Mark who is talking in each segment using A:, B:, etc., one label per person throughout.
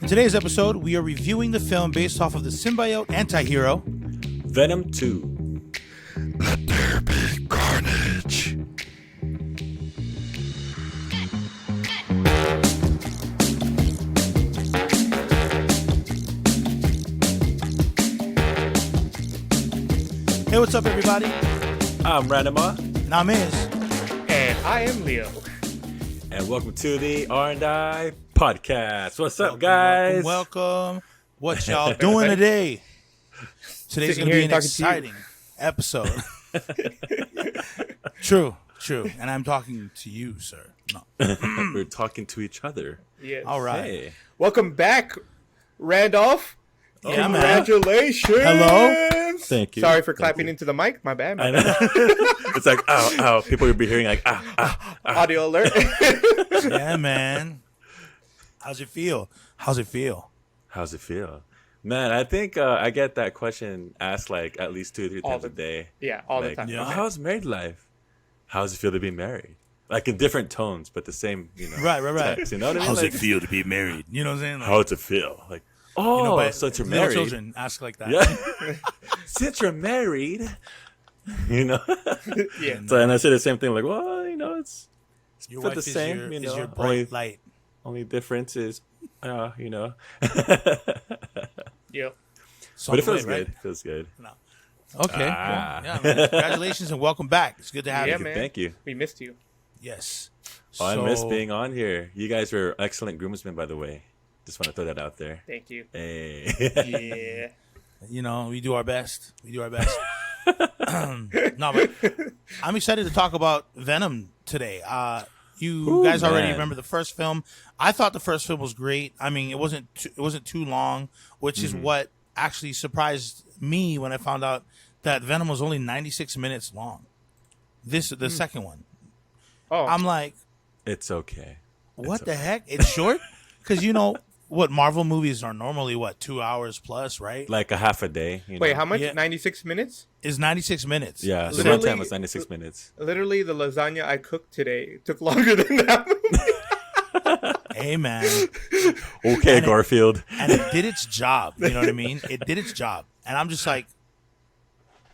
A: In today's episode, we are reviewing the film based off of the symbiote anti-hero
B: Venom 2.
C: Let there be carnage.
A: Hey, what's up, everybody?
B: I'm Ranuma.
A: And I'm Iz.
D: And I am Leo.
B: And welcome to the R&I podcast. What's up, guys?
A: Welcome. What y'all doing today? Today's going to be an exciting episode. True. And I'm talking to you, sir. No.
B: We're talking to each other.
D: Yes.
A: All right.
B: Hey.
D: Welcome back, Randolph.
A: Yeah, man.
D: Congratulations.
A: Hello.
B: Thank you.
D: Sorry for clapping into the mic. My bad.
B: I know. It's like, ow. People will be hearing like,
D: Audio alert.
A: Yeah, man. How's it feel?
B: How's it feel? Man, I think I get that question asked like at least 2 or 3 times a day.
D: Yeah, all
B: Like,
D: the time.
A: Yeah.
B: how's married life? How's it feel to be married? Like in different tones, but the same,
A: Right.
B: text, you know what I mean?
A: How's
B: Like,
A: it feel to be married? You know what I'm saying? Like,
B: how does it feel? Like, since you're
A: little
B: married.
A: children ask like that.
B: Yeah. Since you're married,
D: Yeah.
B: So, and I say the same thing, like, well, it's
A: Your
B: for
A: wife
B: the
A: is
B: same,
A: your, is your
B: only,
A: bright light.
B: only difference is,
D: Yep.
B: but it feels
A: Right?
B: good. It feels good.
A: Okay.
B: Ah.
A: Cool. Yeah, man. Congratulations and welcome back. It's good to have
D: Yeah,
A: you.
D: man.
B: Thank you.
D: We missed you.
A: Yes.
B: Oh, I miss being on here. You guys were excellent groomsmen, by the way. Just want to throw that out there.
D: Thank you.
B: Hey.
D: Yeah.
A: We do our best. No, but I'm excited to talk about Venom today. You guys already
B: man.
A: remember the first film. I thought the first film was great. I mean, it wasn't too long, which is what actually surprised me when I found out that Venom was only 96 minutes long. The second one.
D: Oh,
A: I'm like,
B: It's okay.
A: what the heck? It's short? Because what Marvel movies are normally 2 hours plus, right?
B: Like a half a day.
D: wait, how much?
A: Yeah.
D: 96 minutes?
A: Is 96 minutes.
B: Yeah, the
D: Literally-
B: runtime was 96 minutes.
D: Literally, the lasagna I cooked today took longer than that movie.
A: Hey, man.
B: Okay,
A: And
B: Garfield.
A: And it did its job. You know what I mean? It did its job. And I'm just like,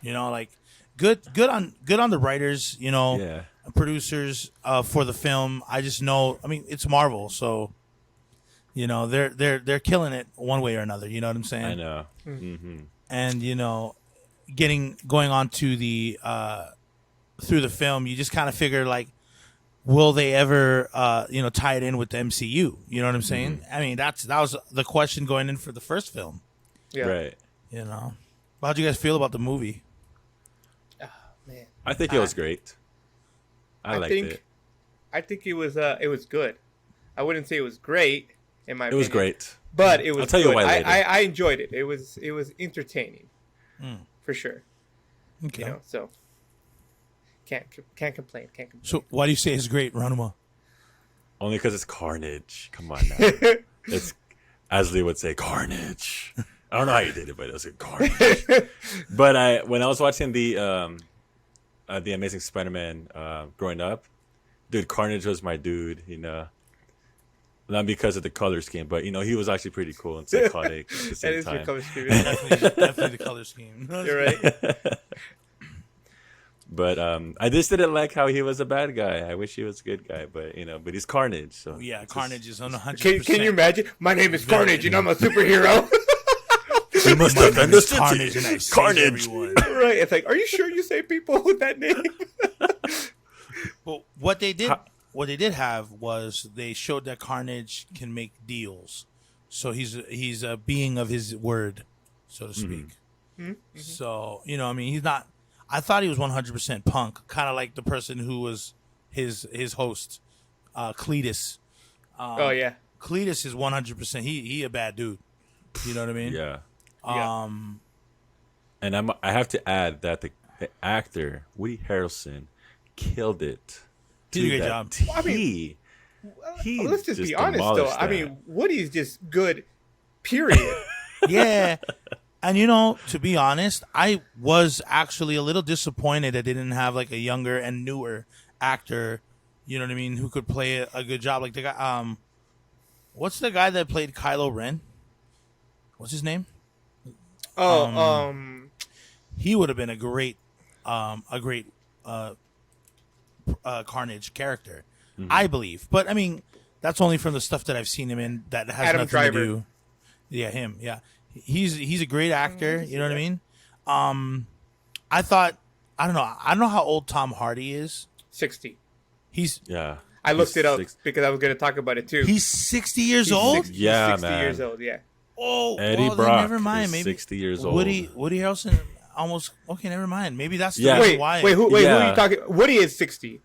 A: good on the writers,
B: Yeah.
A: producers for the film. I just know, it's Marvel, so they're killing it one way or another. You know what I'm saying?
B: I know. Mm-hmm.
A: And going on to the through the film, you just kind of figure like, will they ever tie it in with the MCU? You know what I'm saying? I mean, that was the question going in for the first film.
D: Yeah.
B: Right.
A: How'd you guys feel about the movie?
D: Man.
B: I think it was great. I liked it.
D: I think it was good. I wouldn't say it was great in my
B: It
D: opinion.
B: was great.
D: But it was
B: I'll tell you
D: good.
B: why later.
D: I enjoyed it. It was entertaining. For sure.
A: Okay.
D: So can't complain.
A: So why do you say it's great, Ranuma?
B: Only because it's Carnage. Come on now. It's, as Lee would say, Carnage. I don't know how you did it, but it was Carnage. But when I was watching the Amazing Spider-Man growing up, dude, Carnage was my dude, Not because of the color scheme, but, he was actually pretty cool and psychotic at the
D: That
B: same
D: is your
B: time.
D: color scheme.
A: Definitely the color scheme.
D: You're right.
B: But I just didn't like how he was a bad guy. I wish he was a good guy, but, but he's Carnage. So
A: Yeah,
B: it's
A: Carnage is on 100%.
D: Can you imagine? My name is Carnage and I'm a superhero.
B: He must defend the city.
A: Carnage and I save
B: Carnage.
A: everyone.
D: Right. It's like, are you sure you say people with that name?
A: Well, what they did have was they showed that Carnage can make deals. So he's a being of his word, so to speak. So, he's not. I thought he was 100% punk, kind of like the person who was his host, Cletus.
D: Oh yeah.
A: Cletus is 100%. He a bad dude. You know what I mean?
B: Yeah.
A: Um,
B: And I have to add that the actor, Woody Harrelson, killed it.
A: He did a great
B: that
A: job.
B: T.
D: Well, I mean,
B: He
D: let's just be honest, though.
B: demolished
D: I
B: that.
D: mean, Woody's just good. Period.
A: yeah. And to be honest, I was actually a little disappointed I didn't have like a younger and newer actor, you know what I mean, who could play a good job. Like the guy, what's the guy that played Kylo Ren? What's his name?
D: Oh,
A: He would have been a great Carnage character, I believe. But I mean, that's only from the stuff that I've seen him in. That has
D: Adam
A: nothing
D: Driver.
A: to do. Yeah, him. Yeah, he's a great actor. You know what I mean? I thought I don't know how old Tom Hardy is.
D: 60.
A: He's
B: Yeah.
D: I looked
B: He's
D: it up
B: six-
D: because I was going to talk about it too.
A: he's 60 years
D: He's
A: old.
D: 60,
B: Yeah,
D: 60
B: man.
D: years old. Yeah.
A: Oh,
B: Eddie
A: well, then
B: Brock
A: never mind.
B: is
A: Maybe
B: 60 years old.
A: Woody Harrelson almost okay. Never mind. Maybe that's the
B: Yeah.
A: reason
D: Wait,
A: why.
D: who are
B: Yeah.
D: you talking? Woody is 60.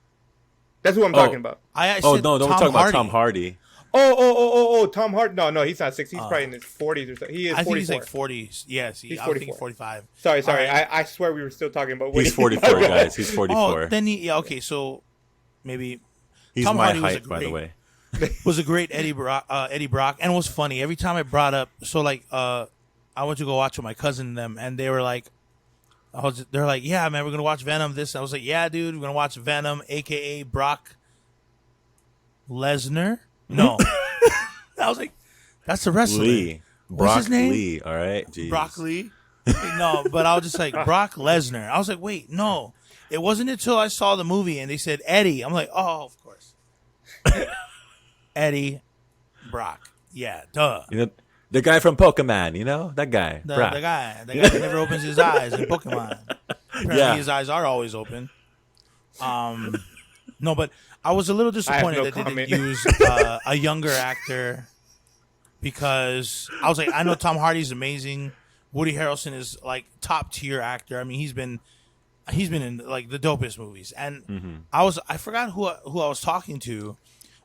D: That's who I'm talking about.
A: I
B: Oh
A: said
B: no, don't
A: Tom
B: talk about
A: Hardy.
B: Tom Hardy.
D: Oh, Tom Hardy. No, he's not 60. He's probably in his 40s or something. He is
A: I
D: 44.
A: think he's like 40. Yes,
D: He's
A: I was thinking
D: 44.
A: 45.
D: Sorry.
A: All right.
D: I swear we were still talking about Woody.
B: He's 44, guys. He's 44.
A: Oh, then okay. So maybe
B: He's
A: Tom
B: my
A: Hardy was a
B: height, by the
A: great-
B: way.
A: was a great Eddie Brock, and it was funny every time I brought up. So like, I went to go watch with my cousin and them, and they were like, they're like, yeah, man, we're gonna watch Venom. This, I was like, yeah, dude, we're gonna watch Venom, aka Brock Lesnar. No, I was like, that's the wrestler.
B: Lee.
A: What's
B: Brock
A: his name?
B: Lee, all right? Jeez.
A: Brock Lee. No, but I was just like Brock Lesnar. I was like, wait, no. It wasn't until I saw the movie and they said Eddie. I'm like, oh, of course. Eddie Brock. Yeah, duh.
B: You know, the guy from Pokemon, you know? That guy.
A: The
B: Brock.
A: guy that never opens his eyes in Pokemon. Apparently
B: Yeah.
A: his eyes are always open. No, but I was a little disappointed
D: no
A: that they
D: comment.
A: didn't use a younger actor because I was like, I know Tom Hardy's amazing. Woody Harrelson is like top tier actor. I mean, he's been in like the dopest movies. And I forgot who I was talking to,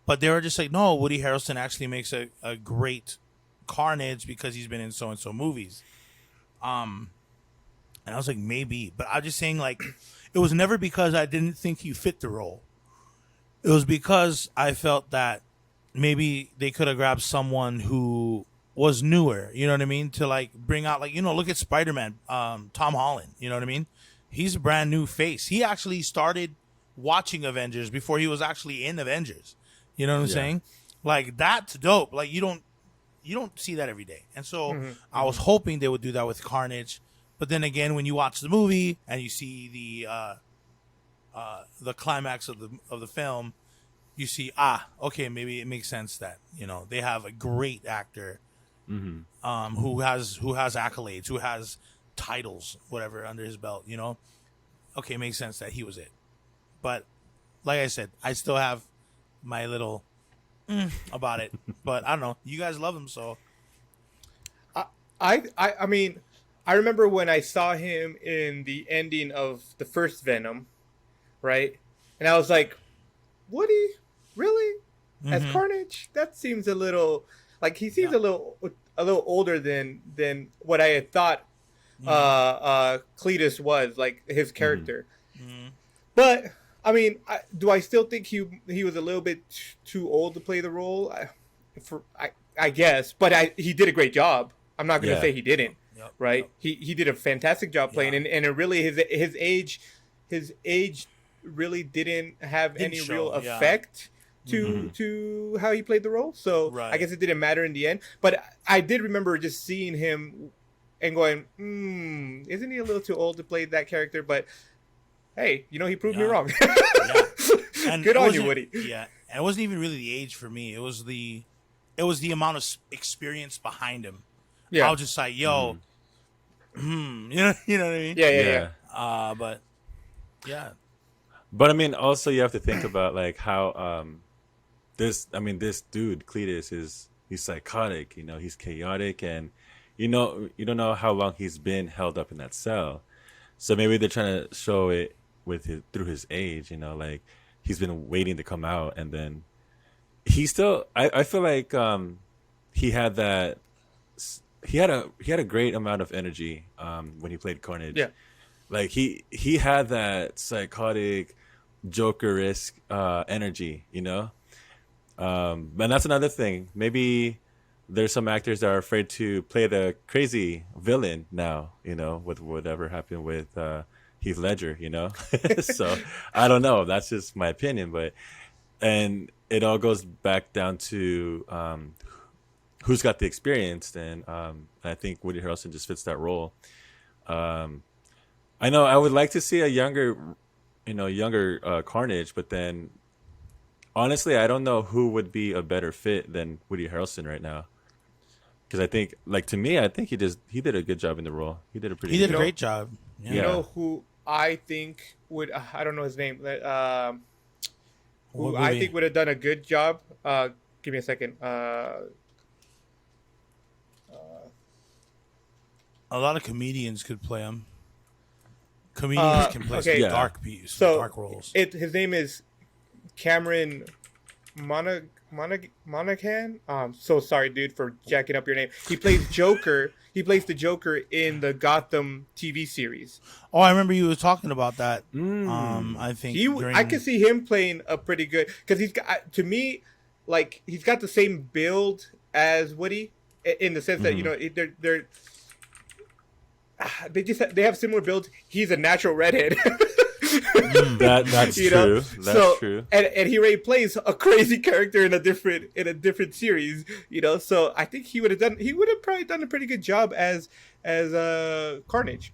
A: but they were just like, no, Woody Harrelson actually makes a great Carnage because he's been in so and so movies. And I was like, maybe, but I'm just saying, like, it was never because I didn't think he fit the role. It was because I felt that maybe they could have grabbed someone who was newer, you know what I mean? To like bring out, like, you know, look at Spider-Man, Tom Holland, you know what I mean? He's a brand new face. He actually started watching Avengers before he was actually in Avengers. You know what I'm saying? Like, that's dope. Like, you don't see that every day. And so I was hoping they would do that with Carnage. But then again, when you watch the movie and you see the climax of the film, you see, okay, maybe it makes sense that, you know, they have a great actor who has accolades, who has titles, whatever, under his belt, you know. Okay, it makes sense that he was it. But like I said, I still have my little about it. But I don't know. You guys love him, so
D: I mean, I remember when I saw him in the ending of the first Venom, right? And I was like, Woody, really? As Carnage? That seems a little like he seems a little older than what I had thought Cletus was, like his character. But I mean, do I still think he was a little bit too old to play the role? I guess, but he did a great job. I'm not going to say he didn't.
A: Yep,
D: right?
A: yep.
D: He did a fantastic job playing, and it really his age really didn't have
A: Didn't
D: any
A: show,
D: real
A: yeah.
D: effect to how he played the role. So
A: Right.
D: I guess it didn't matter in the end. But I did remember just seeing him and going, isn't he a little too old to play that character? But hey, he proved me
A: Yeah.
D: wrong.
A: Yeah. And
D: Good
A: it
D: on you,
A: wasn't-
D: Woody.
A: Yeah, and it wasn't even really the age for me. It was the amount of experience behind him.
D: Yeah.
A: I was just like, yo, you know what I mean?
D: Yeah.
A: But yeah,
B: But I mean, also you have to think about like how this dude Cletus he's psychotic. He's chaotic, and you don't know how long he's been held up in that cell. So maybe they're trying to show it through his age. Like he's been waiting to come out, and then he still. I feel like he had that. He had a great amount of energy when he played Carnage.
D: Yeah.
B: Like he had that psychotic Joker-esque energy, and that's another thing. Maybe there's some actors that are afraid to play the crazy villain now, with whatever happened with Heath Ledger, So I don't know. That's just my opinion, and it all goes back down to who's got the experience, and I think Woody Harrelson just fits that role. I know I would like to see a younger Carnage, but then honestly, I don't know who would be a better fit than Woody Harrelson right now. Because I think, like, to me, I think he did a good job in the role. He did a
A: great job. Yeah.
D: You know who I think would I don't know his name. Who I think would have done a good job. Give me a second.
A: A lot of comedians could play him. Comedians can play some dark roles.
D: His name is Cameron Monaghan. So sorry, dude, for jacking up your name. He plays Joker. He plays the Joker in the Gotham TV series.
A: Oh, I remember you were talking about that. I think
D: I could see him playing a pretty good, because he's got, to me, like, he's got the same build as Woody in the sense that they have similar builds. He's a natural redhead.
B: That's true. That's true.
D: And he already plays a crazy character in a different series. So I think he would have probably done a pretty good job as Carnage.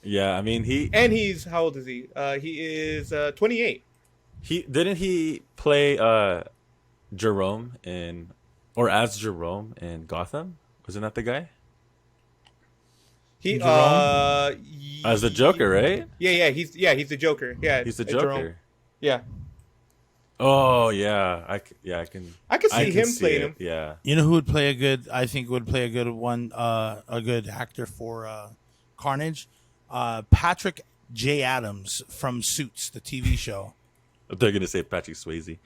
B: Yeah, I mean
D: he's, how old is he? He is 28.
B: He play Jerome as Jerome in Gotham? Wasn't that the guy?
D: He
B: as the Joker, right?
D: Yeah, he's the Joker. Yeah,
B: he's the Joker.
D: Jerome. Yeah.
B: Oh yeah, I can
D: see him playing him.
B: Yeah.
A: You know who would play a good one, a good actor for Carnage? Patrick J. Adams from Suits, the TV show.
B: They're gonna say Patrick Swayze.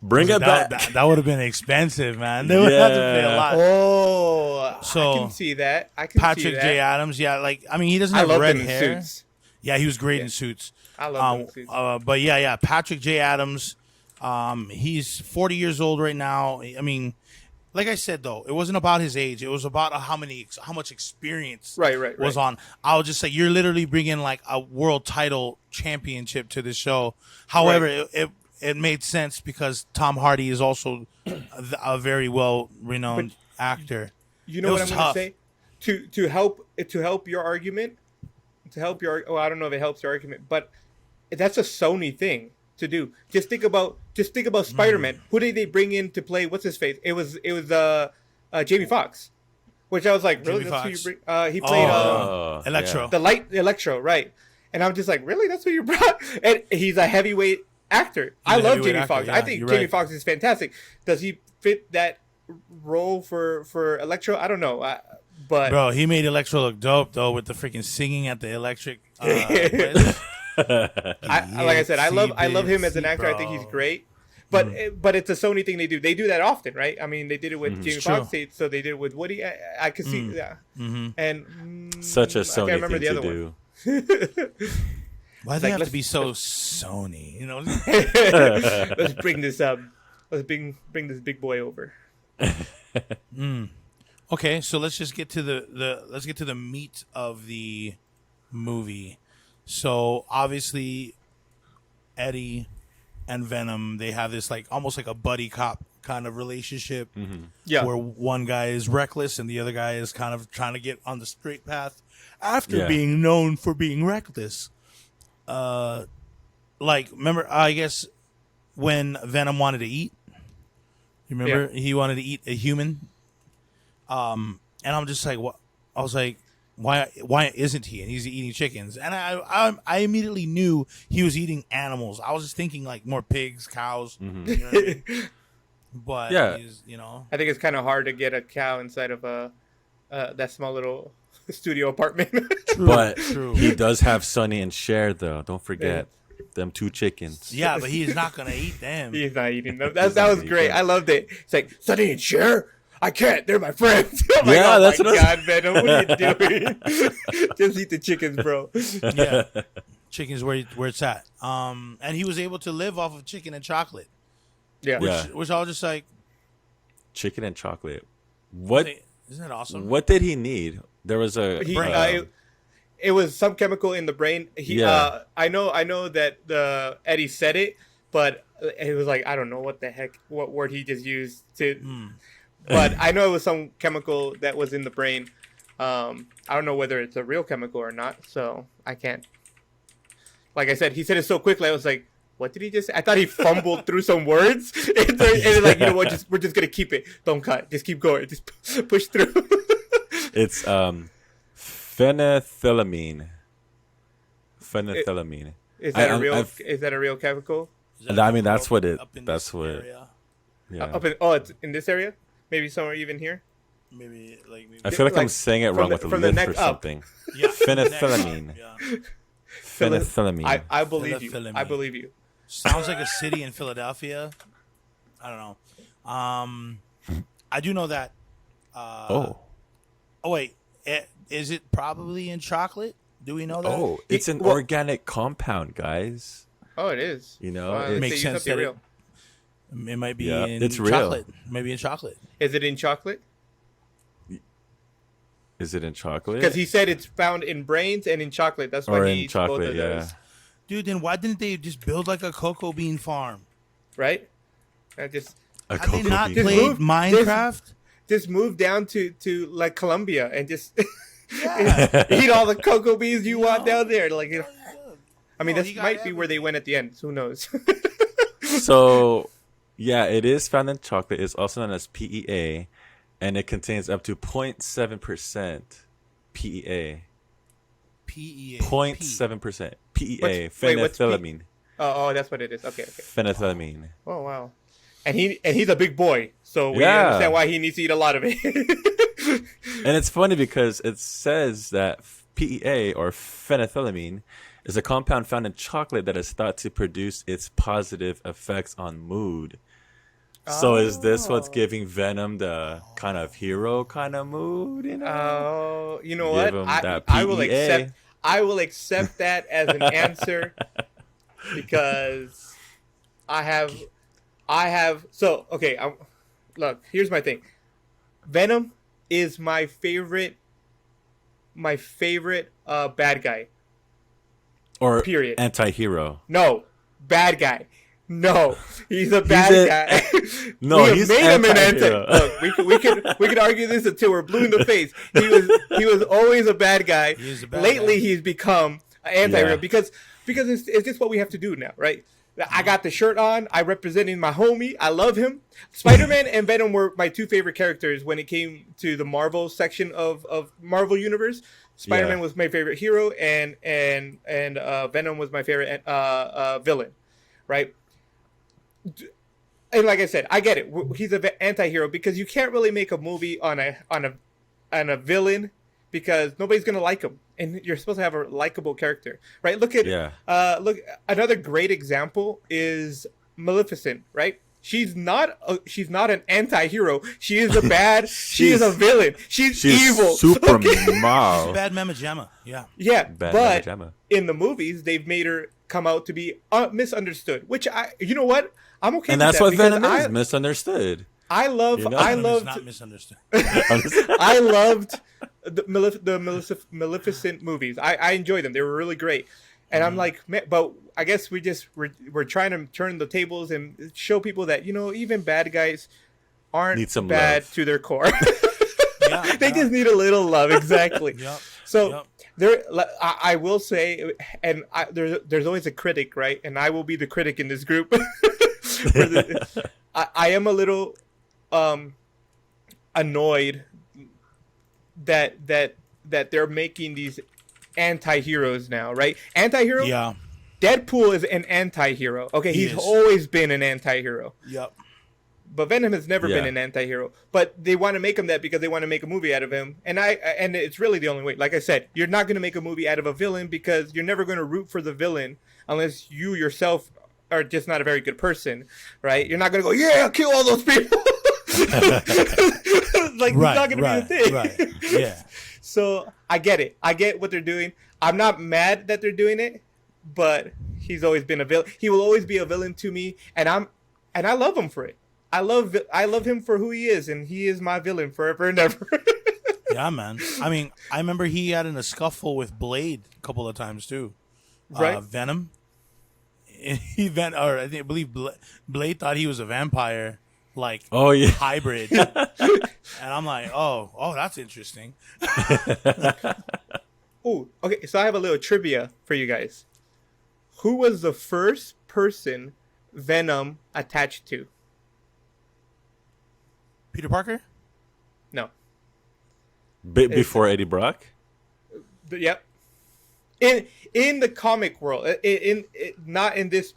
B: Bring it back.
A: That would have been expensive, man. They would have to pay a lot.
D: Oh,
A: so
D: I can see that.
A: Patrick J. Adams, yeah, like, I mean, he doesn't have red hair.
D: Suits.
A: Yeah, he was great in Suits.
D: I love him in Suits.
A: But yeah, Patrick J. Adams. He's 40 years old right now. I mean, like I said, though, it wasn't about his age. It was about how much experience was on. I would just say you're literally bringing like a world title championship to the show. However, it made sense because Tom Hardy is also a very well-renowned actor.
D: You know what I'm going to say? To help your argument, I don't know if it helps your argument, but that's a Sony thing to do. Just think about Spider-Man. Who did they bring in to play? What's his face? It was Jamie Foxx, which I was like, really? That's who you bring? He played
A: Electro.
D: The Electro, right? And I'm just like, really? That's who you brought? And he's a heavyweight actor. I love Jamie Foxx. Yeah, I think Jamie Foxx is fantastic. Does he fit that role for Electro? I don't know. But
A: bro, he made Electro look dope though with the freaking singing at the electric.
D: Like I said, I love him as an actor. Bro. I think he's great. But it's a Sony thing they do. They do that often, right? I mean, they did it with Jamie Foxx, so they did it with Woody. I could see, yeah. And
B: such a Sony thing to do.
A: Why do they have to be so Sony? You know,
D: let's bring this bring this big boy over.
A: Okay, so let's just get to the meat of the movie. So obviously, Eddie and Venom, they have this like almost like a buddy cop kind of relationship.
D: Yeah,
A: where one guy is reckless and the other guy is kind of trying to get on the straight path after being known for being reckless. Like, remember, I guess when Venom wanted to eat, you remember he wanted to eat a human. And I'm just like, what? I was like, why isn't he? And he's eating chickens. And I immediately knew he was eating animals. I was just thinking like more pigs, cows. You know what I mean? But he's,
D: I think it's kind of hard to get a cow inside of that small little studio apartment.
B: True. He does have Sonny and Cher, though. Don't forget them two chickens.
A: Yeah, but he's not gonna eat them.
D: He's not eating them. That was great. I loved it. It's like, Sonny and Cher? I can't. They're my friends. I'm like, that's my God, Venom. What are you doing? Just eat the chickens, bro.
A: Yeah, chicken's where it's at. And he was able to live off of chicken and chocolate.
D: Yeah,
A: which I was just like,
B: chicken and chocolate. What?
A: Isn't that awesome?
B: What did he need? There was it
D: was some chemical in the brain. I know that Eddie said it, but it was like I don't know what the heck, what word he just used to. But I know it was some chemical that was in the brain. I don't know whether it's a real chemical or not, so I can't. Like I said, he said it so quickly. I was like, "What did he just say?" I thought he fumbled through some words, and like, you know what? We're just gonna keep it. Don't cut. Just keep going. Just push through.
B: It's phenethylamine. Phenethylamine.
D: Is that a real? Is that a real chemical?
B: I mean, that's what it.
A: Up in
B: That's
A: this
B: what.
A: area?
B: Yeah.
D: It's in this area. Maybe somewhere even here.
A: Maybe like maybe.
B: I feel like I'm
D: like,
B: saying it wrong with a
D: from the
B: lisp
D: neck
B: or
D: up.
B: something.
A: Yeah,
B: Phenethylamine.
A: Yeah.
B: Phenethylamine.
D: I believe you.
A: Phenethylamine.
D: I believe you.
A: Sounds like a city in Philadelphia. I don't know. I do know that.
B: Oh,
A: wait, is it probably in chocolate? Do we know that?
B: it's an organic compound, guys.
D: Oh, it is.
B: You know,
D: Well,
B: it
A: makes
D: they use
A: sense
D: something
A: that
D: real.
A: It might be
B: Yeah,
A: in
B: it's real.
A: chocolate. Maybe in chocolate.
D: Is it in chocolate?
B: Is it in chocolate?
D: Because he said it's found in brains and in chocolate. That's why
B: Or
D: he
B: in
D: eats both
B: chocolate,
D: of
B: yeah.
D: those.
A: Dude, then why didn't they just build like a cocoa bean farm?
D: Right? I just
B: A
A: Have they
B: cocoa
A: not
B: bean.
A: played
D: Just move-
A: Minecraft?
D: just move down to like Colombia and just
A: Yeah.
D: eat all the cocoa beans you want down there. Like, you know, I mean,
A: No,
D: this
A: he got
D: might be where they went at the end. Who knows?
B: So, yeah, it is found in chocolate. It's also known as PEA, and it contains up to 0.7% PEA.
A: PEA.
B: 0.7% PEA.
D: What's
B: Phenethylamine.
D: Oh, that's what it is. Okay.
B: Phenethylamine.
D: Oh, wow. And he's a big boy, so we
B: Yeah.
D: understand why he needs to eat a lot of it.
B: And it's funny because it says that PEA, or phenethylamine, is a compound found in chocolate that is thought to produce its positive effects on mood. So is this what's giving Venom the kind of hero kind of mood? You know?
D: Oh, you know
B: Give
D: what?
B: him that
D: I will
B: PEA.
D: accept that as an answer because I have. So okay, look. Here's my thing. Venom is my favorite bad guy.
B: Or
D: Period.
B: anti-hero.
D: No, bad guy. No, he's a bad guy.
B: No,
D: We have
B: he's
D: made him an
B: anti-hero.
D: Look, we could argue this until we're blue in the face. He was always a bad guy.
A: He is a bad
D: Lately,
A: guy.
D: he's become an anti-hero
B: Yeah.
D: because it's just what we have to do now, right? I got the shirt on. I representing my homie. I love him. Spider-Man and Venom were my two favorite characters when it came to the Marvel section of Marvel Universe. Spider-Man
B: Yeah.
D: was my favorite hero, and Venom was my favorite villain, right? And like I said, I get it. He's an anti-hero because you can't really make a movie on a villain because nobody's gonna like him, and you're supposed to have a likable character, right? Look at another great example is Maleficent, right? She's not an anti-hero. She is a bad. she is a villain. She's evil.
B: Super
D: Okay?
B: Mao.
A: Bad Mama Gemma. Yeah.
D: Yeah,
B: Bad
D: but
B: Mama Gemma.
D: in the movies, they've made her come out to be misunderstood. Which you know what? I'm okay.
B: And
D: with
B: that's
D: that
B: what
D: because
B: Venom is, misunderstood.
D: I love.
B: You know?
D: I
A: Venom is
D: loved.
A: not misunderstood.
D: I loved the Maleficent movies. I enjoyed them. They were really great. And I'm like, man, but I guess we're trying to turn the tables and show people that, you know, even bad guys aren't
B: Need some
D: bad
B: love.
D: to their core.
A: Yeah,
D: They just need a little love, exactly.
A: Yep.
D: So
A: Yep.
D: there, I will say, and there's always a critic, right? And I will be the critic in this group. I am a little annoyed that they're making these anti-heroes now, right? Anti-hero.
A: Yeah.
D: Deadpool is an anti-hero. Okay,
A: He
D: he's
A: is.
D: always been an anti-hero.
A: Yep.
D: But Venom has never been
B: Yeah.
D: an anti-hero. But they want to make him that because they want to make a movie out of him. And it's really the only way. Like I said, you're not going to make a movie out of a villain because you're never going to root for the villain unless you yourself are just not a very good person, right? You're not going to go, yeah, kill all those people. Like, it's not going to be the thing.
A: Right. Yeah.
D: So I get it. I get what they're doing. I'm not mad that they're doing it, but he's always been a villain. He will always be a villain to me, and I love him for it. I love him for who he is, and he is my villain forever and ever.
A: Yeah, man. I mean, I remember he had in a scuffle with Blade a couple of times too.
D: Right.
A: Venom. I believe Blade thought he was a vampire, like
B: Oh yeah.
A: hybrid, and I'm like, oh, that's interesting.
D: Oh, okay. So I have a little trivia for you guys. Who was the first person Venom attached to?
A: Peter Parker?
D: No.
B: Before Eddie Brock.
D: Yep. In the comic world, not in this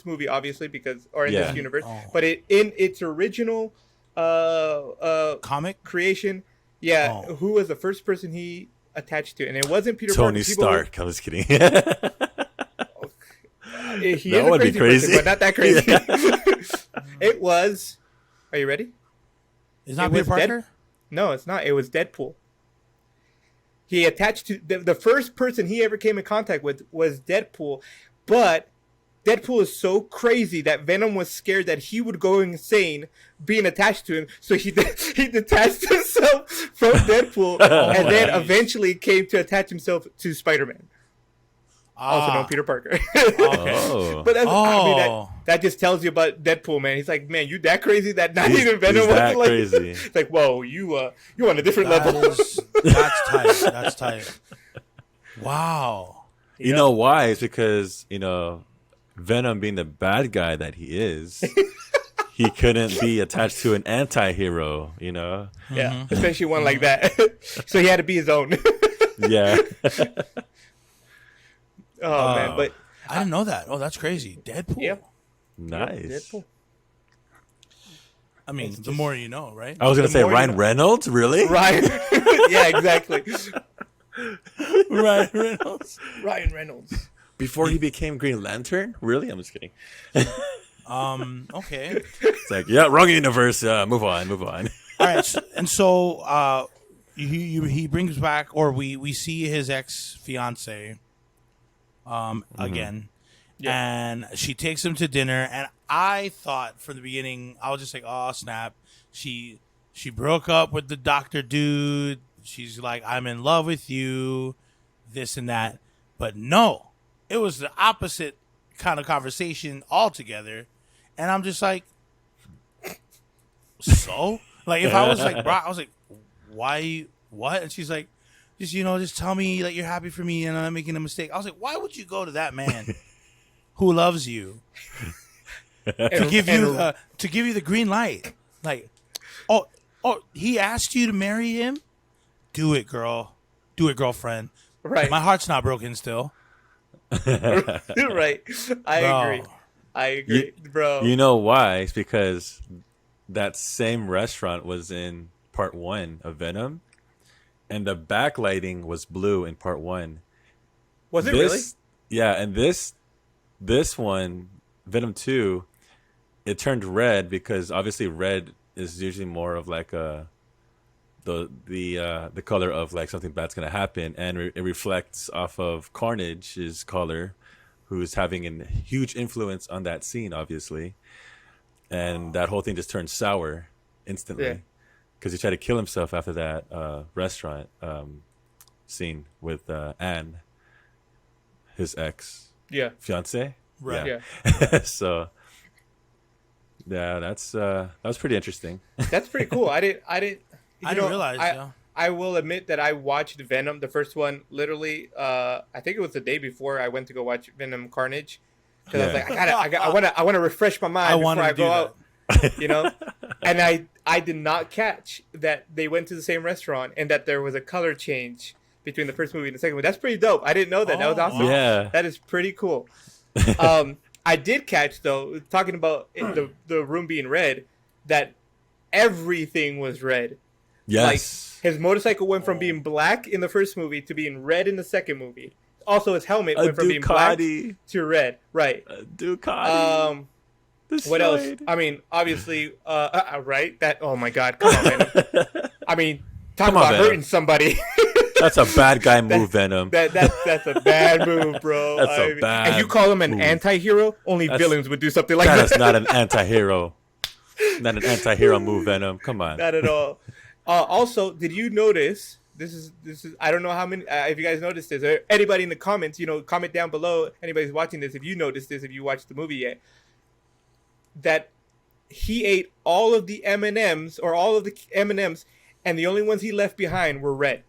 D: movie, obviously, because or in this universe, but in its original
A: Comic
D: creation, who was the first person he attached to? And it wasn't Peter
B: Tony
D: Parker.
B: Stark. I'm just kidding.
D: He
B: That would be crazy.
D: person, but not that crazy. It was. Are you ready?
A: is not
D: It
A: Peter
D: was
A: Parker.
D: No, it's not. It was Deadpool. He attached to the first person he ever came in contact with was Deadpool, but Deadpool is so crazy that Venom was scared that he would go insane being attached to him, so he detached himself from Deadpool, and then eventually came to attach himself to Spider-Man, also known Peter Parker.
B: Oh.
D: But that's, I mean, that just tells you about Deadpool, man. He's like, man, you that crazy that not even Venom was
B: that
D: like
B: crazy.
D: It's like, whoa, you on a different level.
A: That's tight. That's tight. Wow.
B: You know why? It's because, Venom being the bad guy that he is, he couldn't be attached to an anti-hero,
D: Yeah, especially one like that. So he had to be his own.
B: Yeah.
D: Oh man, but
A: I didn't know that. Oh, that's crazy. Deadpool.
D: yeah,
B: Nice.
D: Deadpool.
A: I mean, the more you know, right?
B: I was going to say
D: more you
B: Ryan
D: know.
B: Reynolds? Really?
D: Ryan. Yeah, exactly.
A: Ryan Reynolds.
D: Ryan Reynolds.
B: Before he became Green Lantern? Really? I'm just kidding.
A: Okay.
B: It's like, yeah, wrong universe. Move on.
A: All right. So he brings back, or we see his ex fiance again, and she takes him to dinner. And I thought from the beginning, I was just like, oh snap, she broke up with the doctor dude. She's like, I'm in love with you, this and that. But no, it was the opposite kind of conversation altogether. And I'm just like, so? Like, if I was like, bro, I was like, why, what? And she's like, just tell me that you're happy for me and I'm not making a mistake. I was like, why would you go to that man who loves you to give you the green light? Like, oh, he asked you to marry him? Do it, girl. Do it, girlfriend.
D: Right.
A: My heart's not broken still.
D: Right. I agree, bro.
B: You know why? It's because that same restaurant was in part 1 of Venom, and the backlighting was blue in part 1.
D: Was it really?
B: Yeah, and this one, Venom 2, it turned red because obviously red is usually more of like the color of like something bad's gonna happen, and it reflects off of Carnage's color, who's having a huge influence on that scene, obviously, and that whole thing just turned sour instantly because he tried to kill himself after that restaurant scene with Anne, his ex fiance.
A: Right.
D: Yeah.
B: So yeah, that was pretty interesting.
D: That's pretty cool. I didn't
A: realize.
D: I will admit that I watched Venom, the first one, literally. I think it was the day before I went to go watch Venom Carnage, because I was like, I want to refresh my mind before I go out, And I did not catch that they went to the same restaurant and that there was a color change between the first movie and the second movie. That's pretty dope. I didn't know that. That was awesome.
B: Yeah, that
D: is pretty cool. I did catch, though, talking about the room being red, that everything was red.
B: Yes.
D: Like, his motorcycle went from being black in the first movie to being red in the second movie. Also, his helmet went from being black to red. Right.
B: Ducati.
D: What else? I mean, obviously, right? That. Oh my God! Come on, man. I mean, talk about hurting somebody.
B: That's a bad guy move, Venom.
D: That's a bad move, bro.
B: That's a bad.
D: And you call him an anti-hero? Only villains would do something like that.
B: That is not an anti-hero. Not an anti-hero move, Venom. Come on.
D: Not at all. Also, did you notice This is. I don't know how many. If you guys noticed this, or anybody in the comments, comment down below. Anybody's watching this, if you noticed this, if you watched the movie yet, that he ate all of the M&Ms or all of the M&Ms, and the only ones he left behind were red.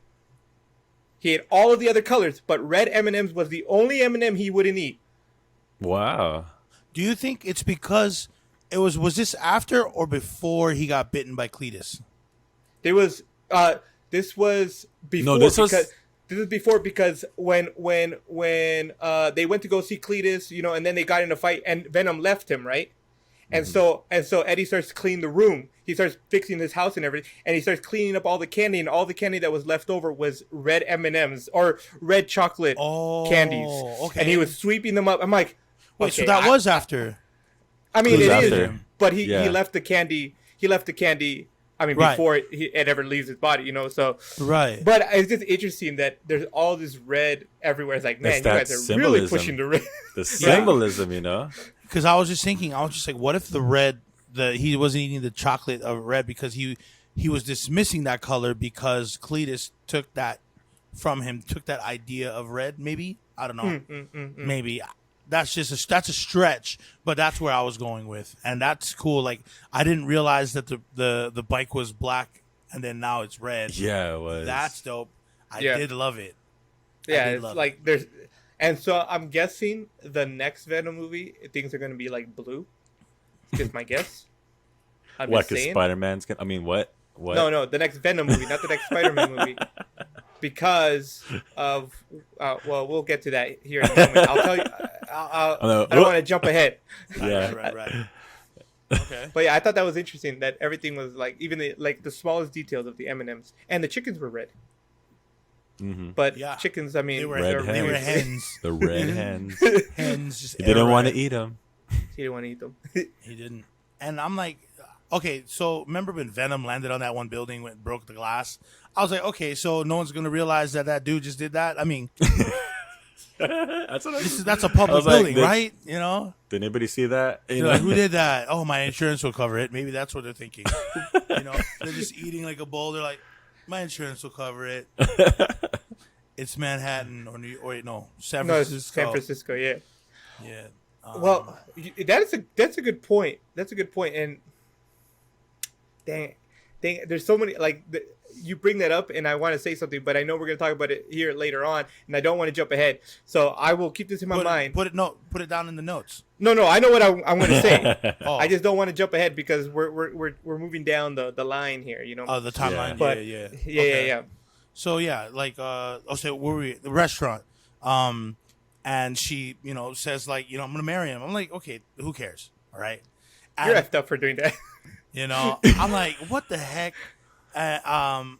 D: He ate all of the other colors, but red M&Ms was the only M&M he wouldn't eat.
B: Wow.
A: Do you think it's because was this after or before he got bitten by Cletus?
D: This was before.
B: No, this was
D: before because when they went to go see Cletus, and then they got in a fight and Venom left him, right? And so Eddie starts to clean the room. He starts fixing his house and everything, and he starts cleaning up all the candy, and all the candy that was left over was red M&Ms or red chocolate candies.
A: Okay.
D: And he was sweeping them up. I'm like,
A: wait, so that was after?
D: I mean, it is,
B: after.
D: but he left the candy. He left the candy. I mean, before it ever leaves his body, So
A: right.
D: But it's just interesting that there's all this red everywhere. It's like, man, you guys are really pushing the red.
B: The symbolism,
A: Because I was just thinking, like, what if he wasn't eating the chocolate of red because he was dismissing that color because Cletus took that from him, took that idea of red. Maybe I don't know. Maybe that's a stretch, but that's where I was going with, and that's cool. Like I didn't realize that the bike was black and then now it's red.
B: Yeah, it was.
A: That's dope. I did love it.
D: Yeah, it's like there's. And so I'm guessing the next Venom movie, things are going to be like blue. Just my guess.
B: What? Because Spider-Man's gonna. I mean, what? What?
D: No, the next Venom movie, not the next Spider-Man movie. Because of, well, we'll get to that here in a moment. I'll tell you. I don't want to jump ahead.
B: Yeah.
A: Right. Okay.
D: But yeah, I thought that was interesting that everything was like even the smallest details of the M&Ms and the chickens were red.
B: Mm-hmm.
D: But chickens, I mean,
A: they were hens.
B: The red hens.
A: Hens just.
B: He didn't want to eat them.
D: He didn't want to eat them.
A: He didn't. And I'm like, okay, so remember when Venom landed on that one building and broke the glass? I was like, okay, so no one's gonna realize that dude just did that. I mean, that's a public building, right?
B: Did anybody see that?
A: Like, who did that? Oh, my insurance will cover it. Maybe that's what they're thinking. They're just eating like a bowl. They're like, my insurance will cover it. It's Manhattan or San Francisco.
D: No, it's San Francisco. Yeah.
A: Yeah.
D: Well, that's a good point. That's a good point. And dang, there's so many you bring that up, and I want to say something, but I know we're going to talk about it here later on, and I don't want to jump ahead. So I will keep this in my mind.
A: Put it down in the notes.
D: No, I know what I'm going to say. I just don't want to jump ahead because we're moving down the line here.
A: Oh, the timeline.
D: Yeah.
A: But,
D: Yeah.
A: So yeah, where were we? The restaurant. And she, says like, I'm gonna marry him. I'm like, okay, who cares? All right. And,
D: you're effed up for doing that.
A: I'm like, what the heck? And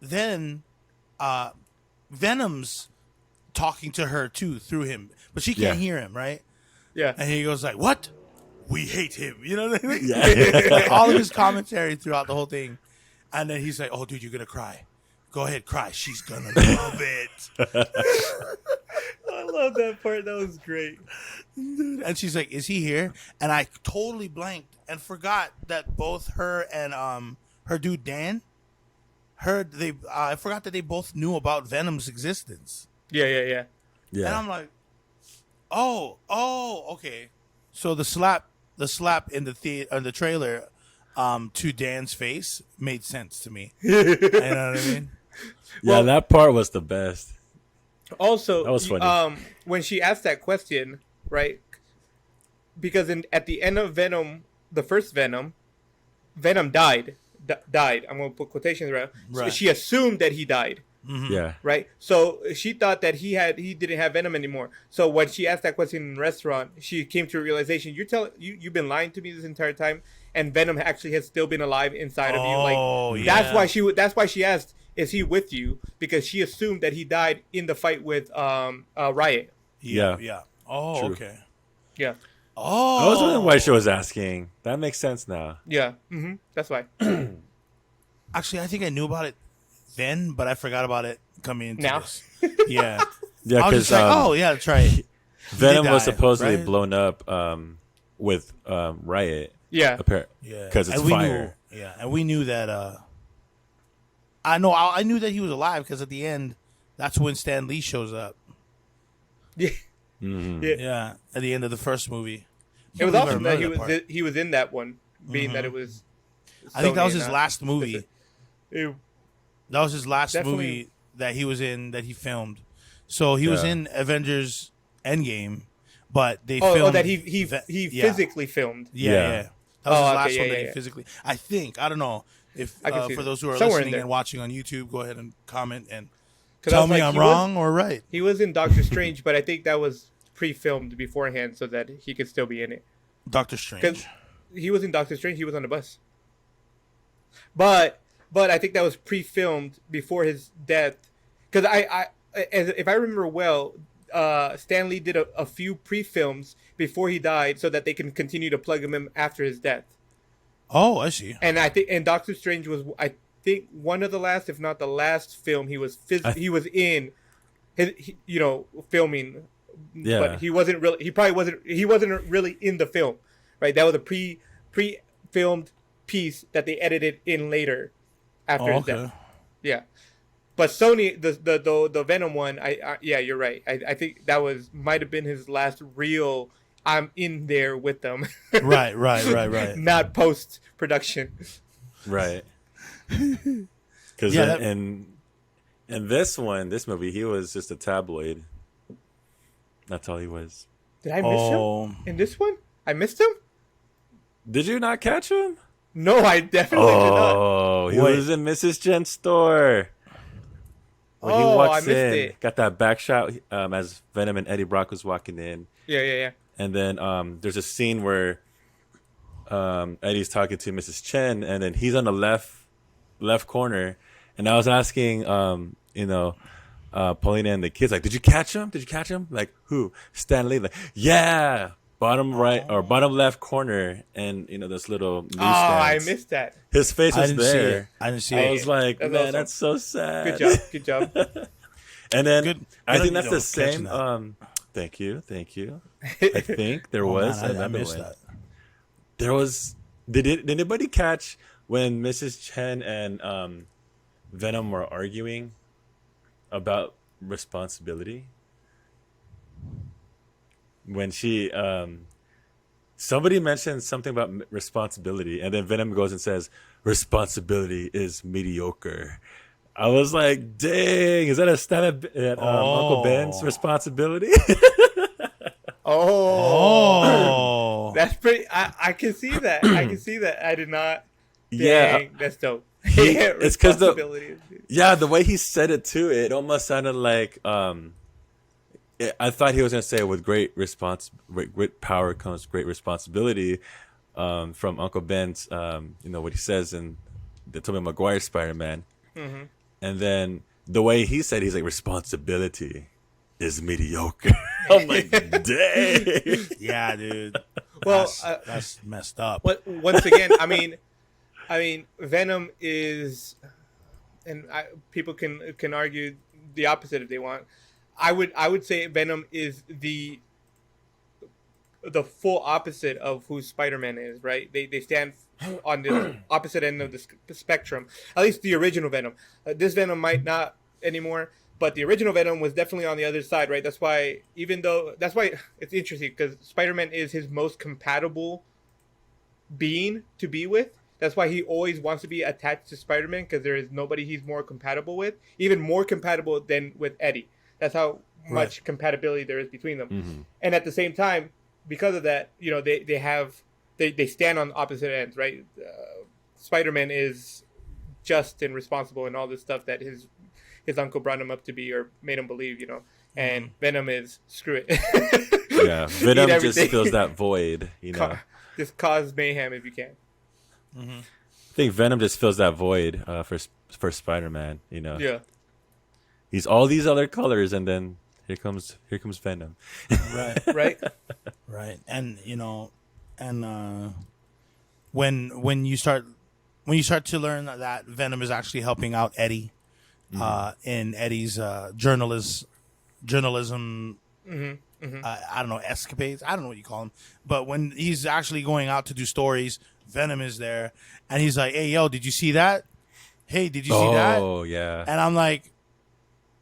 A: then Venom's talking to her too through him, but she can't hear him, right?
D: Yeah.
A: And he goes like, "What? We hate him." You know what I mean?
B: Yeah.
A: Like, all of his commentary throughout the whole thing, and then he's like, "Oh, dude, you're gonna cry. Go ahead, cry. She's gonna love it."
D: I love that part. That was great.
A: And she's like, "Is he here?" And I totally blanked and forgot that both her and her dude Dan, I forgot that they both knew about Venom's existence.
D: Yeah.
A: And I'm like, oh, okay. So the slap in the trailer to Dan's face made sense to me. You know what I mean?
B: Yeah, that part was the best.
D: Also,
B: that was funny.
D: When she asked that question, right? Because at the end of Venom, the first Venom died. I'm going to put quotations around.
A: Right.
D: So she assumed that he died.
A: Mm-hmm.
B: Yeah.
D: Right. So she thought that he didn't have Venom anymore. So when she asked that question in the restaurant, she came to a realization: you've been lying to me this entire time, and Venom actually has still been alive inside of you. Like that's why she asked, "Is he with you?" Because she assumed that he died in the fight with Riot.
B: Yeah.
A: Oh,
B: true.
A: okay.
D: Yeah.
A: Oh,
B: I was wondering why she was asking. That makes sense now.
D: Yeah. Mm-hmm. That's why.
A: Actually, I think I knew about it then, but I forgot about it coming into
D: now.
A: this. Yeah.
B: Yeah,
A: I was
B: because
A: just like, oh yeah, that's right.
B: Venom was
A: die,
B: supposedly
A: right?
B: blown up with Riot.
D: Yeah.
A: Yeah,
B: because it's
A: and
B: fire.
A: And we knew that I know. I knew that he was alive because at the end, that's when Stan Lee shows up.
D: Yeah.
B: Mhm.
D: Yeah.
A: Yeah, at the end of the first movie.
D: It was
A: I
D: awesome that
A: remember part.
D: he was in that one, being that it was.
A: I think that
D: Sony
A: was
D: and
A: his
D: not
A: last movie.
D: It-
A: That was his last
D: Definitely.
A: movie that he was in that he filmed. So he was
B: Yeah.
A: in Avengers Endgame, but they filmed.
D: oh, that he
A: yeah.
D: physically filmed.
A: Yeah,
B: Yeah.
A: yeah. That was
D: Oh,
A: his
D: okay,
A: last
D: yeah,
A: one that
D: yeah,
A: he
D: yeah.
A: physically. I think. I don't know if
D: I can see
A: for
D: that.
A: those who are
D: Somewhere in
A: listening
D: there.
A: and watching on YouTube, go ahead and comment and
D: 'Cause I
A: tell
D: was
A: me
D: like,
A: I'm
D: he was-
A: wrong or right.
D: He was in Doctor Strange, but I think that was pre-filmed beforehand so that he could still be in it.
A: Doctor
D: Because
A: Strange.
D: he was in Doctor Strange, he was on the bus. But I think that was pre-filmed before his death. Because if I remember well, Stan Lee did a few pre-films before he died so that they can continue to plug him in after his death.
A: Oh, I see.
D: And I think Doctor Strange was one of the last, if not the last film he was in, filming.
B: Yeah.
D: But he wasn't really. He wasn't really in the film, right? That was a pre-filmed piece that they edited in later after his death. Yeah. But Sony, the Venom one, yeah, you're right. I think that might have been his last real. I'm in there with them.
A: Right.
D: Not post production.
B: Right. Because
A: Yeah,
B: in this movie, he was just a tabloid. That's all he was.
D: Did I miss him in this one? I missed him?
B: Did you not catch him?
D: No, I definitely did not.
B: Oh, he
A: Wait.
B: was in Mrs. Jen's store. When he
D: Oh,
B: walks
D: I missed
B: in,
D: it.
B: got that back shot as Venom and Eddie Brock was walking in.
D: Yeah.
B: And then there's a scene where Eddie's talking to Mrs. Chen, and then he's on the left corner. And I was asking, Paulina and the kids, like, did you catch him? Did you catch him? Like, who? Stan Lee. Like, yeah, bottom right or bottom left corner, and this little news
D: I
B: stands.
D: missed that.
B: His face
A: I
B: was
A: didn't see
B: there.
A: it. I didn't see
B: I
A: it.
B: was like,
D: That's
B: man,
D: awesome.
B: that's so sad.
D: Good job.
B: And then
A: Good
B: I
A: on
B: think
A: you,
B: that's
A: though,
B: the
A: catching
B: same.
A: that.
B: Thank you. I think there was
A: Man, I
B: another
A: missed
B: one.
A: that.
B: There was. Did anybody catch when Mrs. Chen and Venom were arguing about responsibility? When she somebody mentioned something about responsibility, and then Venom goes and says, "Responsibility is mediocre." I was like, "Dang, is that a stab at Uncle Ben's responsibility?"
A: Oh.
D: That's pretty. I can see that. I did not.
B: Yeah.
D: Dang, that's dope.
B: It's 'cause the-
D: Responsibility.
B: Yeah, the way he said it too, it almost sounded like I thought he was gonna say with great power comes great responsibility from Uncle Ben's what he says in the Tobey Maguire Spider-Man.
D: Mm-hmm.
B: And then the way he said he's like responsibility is mediocre. I'm like, dang.
A: Yeah, dude.
D: Well,
A: that's messed up.
D: once again, I mean, Venom is, and people can argue the opposite if they want. I would say Venom is the full opposite of who Spider-Man is, right? They stand on the opposite end of the spectrum. At least the original Venom. This Venom might not anymore, but the original Venom was definitely on the other side, right? That's why it's interesting because Spider-Man is his most compatible being to be with. That's why he always wants to be attached to Spider-Man because there is nobody he's more compatible with, even more compatible than with Eddie. That's how much compatibility there is between them.
B: Mm-hmm.
D: And at the same time, because of that, they stand on opposite ends, right? Spider-Man is just and responsible and all this stuff that his uncle brought him up to be or made him believe, and Venom is screw it.
B: Yeah, Venom
D: Eat
B: just
D: everything.
B: fills that void,
D: Just cause mayhem if you can.
B: I think Venom just fills that void for Spider-Man,
D: Yeah.
B: He's all these other colors, and then here comes Venom.
A: Right.
D: Right.
A: And when you start to learn that Venom is actually helping out Eddie in Eddie's journalism I don't know, escapades, I don't know what you call them, but when he's actually going out to do stories, Venom is there and he's like, hey yo, did you see that? hey, did you see that?
B: Oh yeah.
A: And I'm like,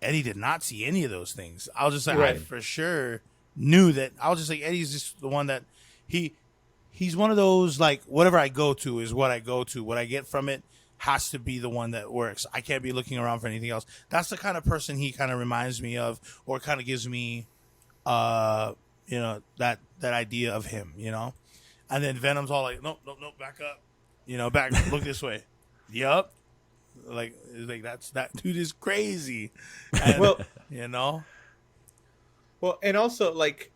A: Eddie did not see any of those things. I was just like, I
D: Right.
A: for sure knew that. I was just like, Eddie's just the one that he's one of those, like, whatever I go to is what I go to. What I get from it has to be the one that works. I can't be looking around for anything else. That's the kind of person he kind of reminds me of, or kind of gives me, that idea of him, And then Venom's all like, nope, back up, back, look this way. Yup. Like that dude is crazy. And,
D: Well, well, and also like,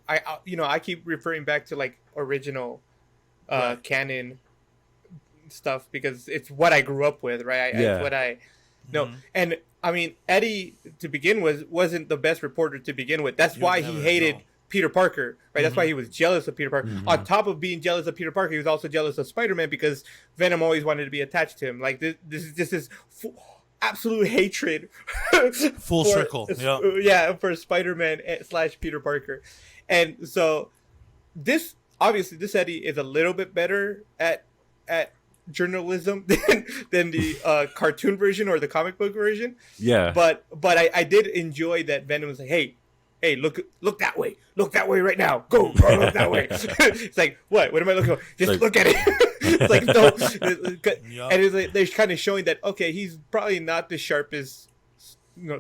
D: I keep referring back to like original,
A: Right.
D: canon stuff because it's what I grew up with, right? It's what I know.
A: Mhm.
D: And I mean, Eddie to begin with wasn't the best reporter to begin with. That's
A: You'll
D: why
A: never
D: he hated
A: know.
D: Peter Parker, right? That's why
A: Mhm.
D: he was jealous of Peter Parker. On top of being jealous of Peter Parker, he was also jealous of Spider-Man because Venom always wanted to be attached to him. Like this is just this absolute hatred.
A: Full circle. Yep.
D: Yeah, for Spider-Man / Peter Parker. And so this Eddie is a little bit better at journalism than the cartoon version or the comic book version.
B: Yeah.
D: But I did enjoy that Venom was like, hey, look that way. Look that way right now. Go, look that way. It's like, what am I looking for? Just
B: Like-
D: look at it. It's like, no.
A: Yup.
D: And it's like, they're kind of showing that, okay, he's probably not the sharpest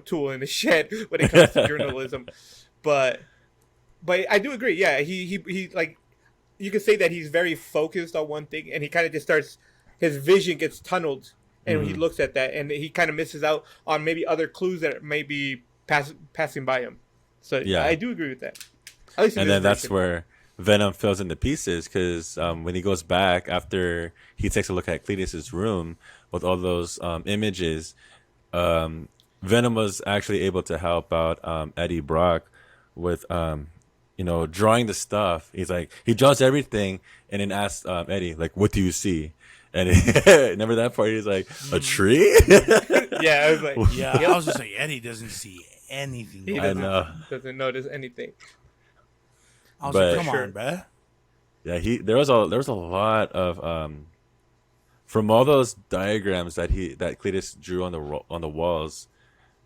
D: tool in the shed when it comes to journalism. But I do agree. Yeah, he like, you could say that he's very focused on one thing, and he kind of just starts, his vision gets tunneled, and he looks at that, and he kind of misses out on maybe other clues that may be passing by him. So
B: Yeah.
D: I do agree with that. At least in
B: And
D: this
B: then that's
D: version.
B: where Venom fills into pieces because when he goes back after he takes a look at Cletus's room with all those images, Venom was actually able to help out Eddie Brock with drawing the stuff. He's like, he draws everything and then asks Eddie, like, what do you see? And remember that part? He's like, a tree?
D: Yeah, I was like,
A: Yeah, I was just like, Eddie doesn't see anything.
D: he
B: I
A: going on.
B: know.
D: doesn't notice anything.
A: I was
B: But-
A: like, come
D: Sure.
A: on, bruh.
B: Yeah, there was a lot of from all those diagrams that Cletus drew on the walls.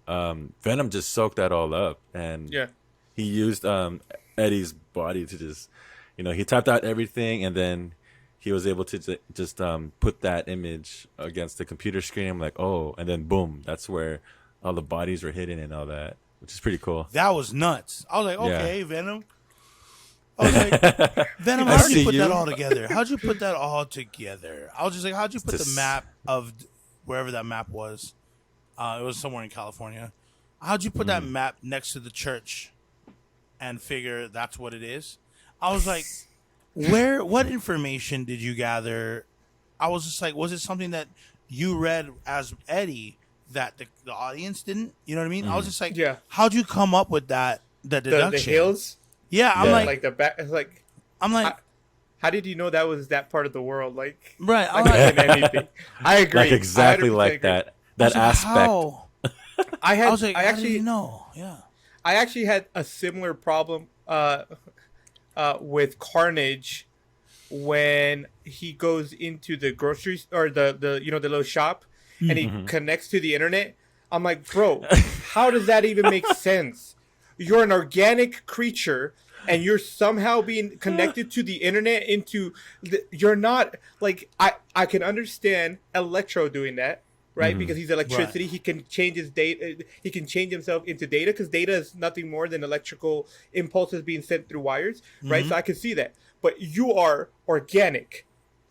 B: Venom just soaked that all up, and
D: Yeah.
B: he used Eddie's body to just, he typed out everything, and then he was able to just put that image against the computer screen. I'm like, oh, and then boom, that's where all the bodies were hidden and all that, which is pretty cool.
A: That was nuts. I was like,
B: Yeah.
A: okay, Venom. I was like, Venom,
B: I
A: how'd
B: see
A: you put
B: you.
A: that all together? How'd you put that all together? I was just like, how'd you put the
B: Just-
A: map of wherever that map was? It was somewhere in California. How'd you put that map next to the church and figure that's what it is? I was like, what information did you gather? I was just like, was it something that you read as Eddie that the audience didn't? You know what I mean? I was just like,
D: Yeah.
A: how'd you come up with that? The
D: The
A: deduction.
D: hills,
A: Yeah, I'm
B: Yeah.
A: like,
D: the back. It's like,
A: I'm like,
D: how did you know that was that part of the world? Like,
A: right. I'm
D: like
A: like,
D: more than anything. I agree.
B: Like exactly
D: 100%
B: like
D: agree.
B: that
A: I was like,
B: aspect.
A: how?
D: I
A: I was like,
D: I
A: how did
D: actually
A: you know? Yeah.
D: I actually had a similar problem with Carnage when he goes into the grocery or the the little shop and he connects to the internet. I'm like, bro, how does that even make sense? You're an organic creature and you're somehow being connected to the internet you're not like I can understand Electro doing that. Right, because he's electricity, he can change his data. He can change himself into data because data is nothing more than electrical impulses being sent through wires. Right, so I can see that. But you are organic.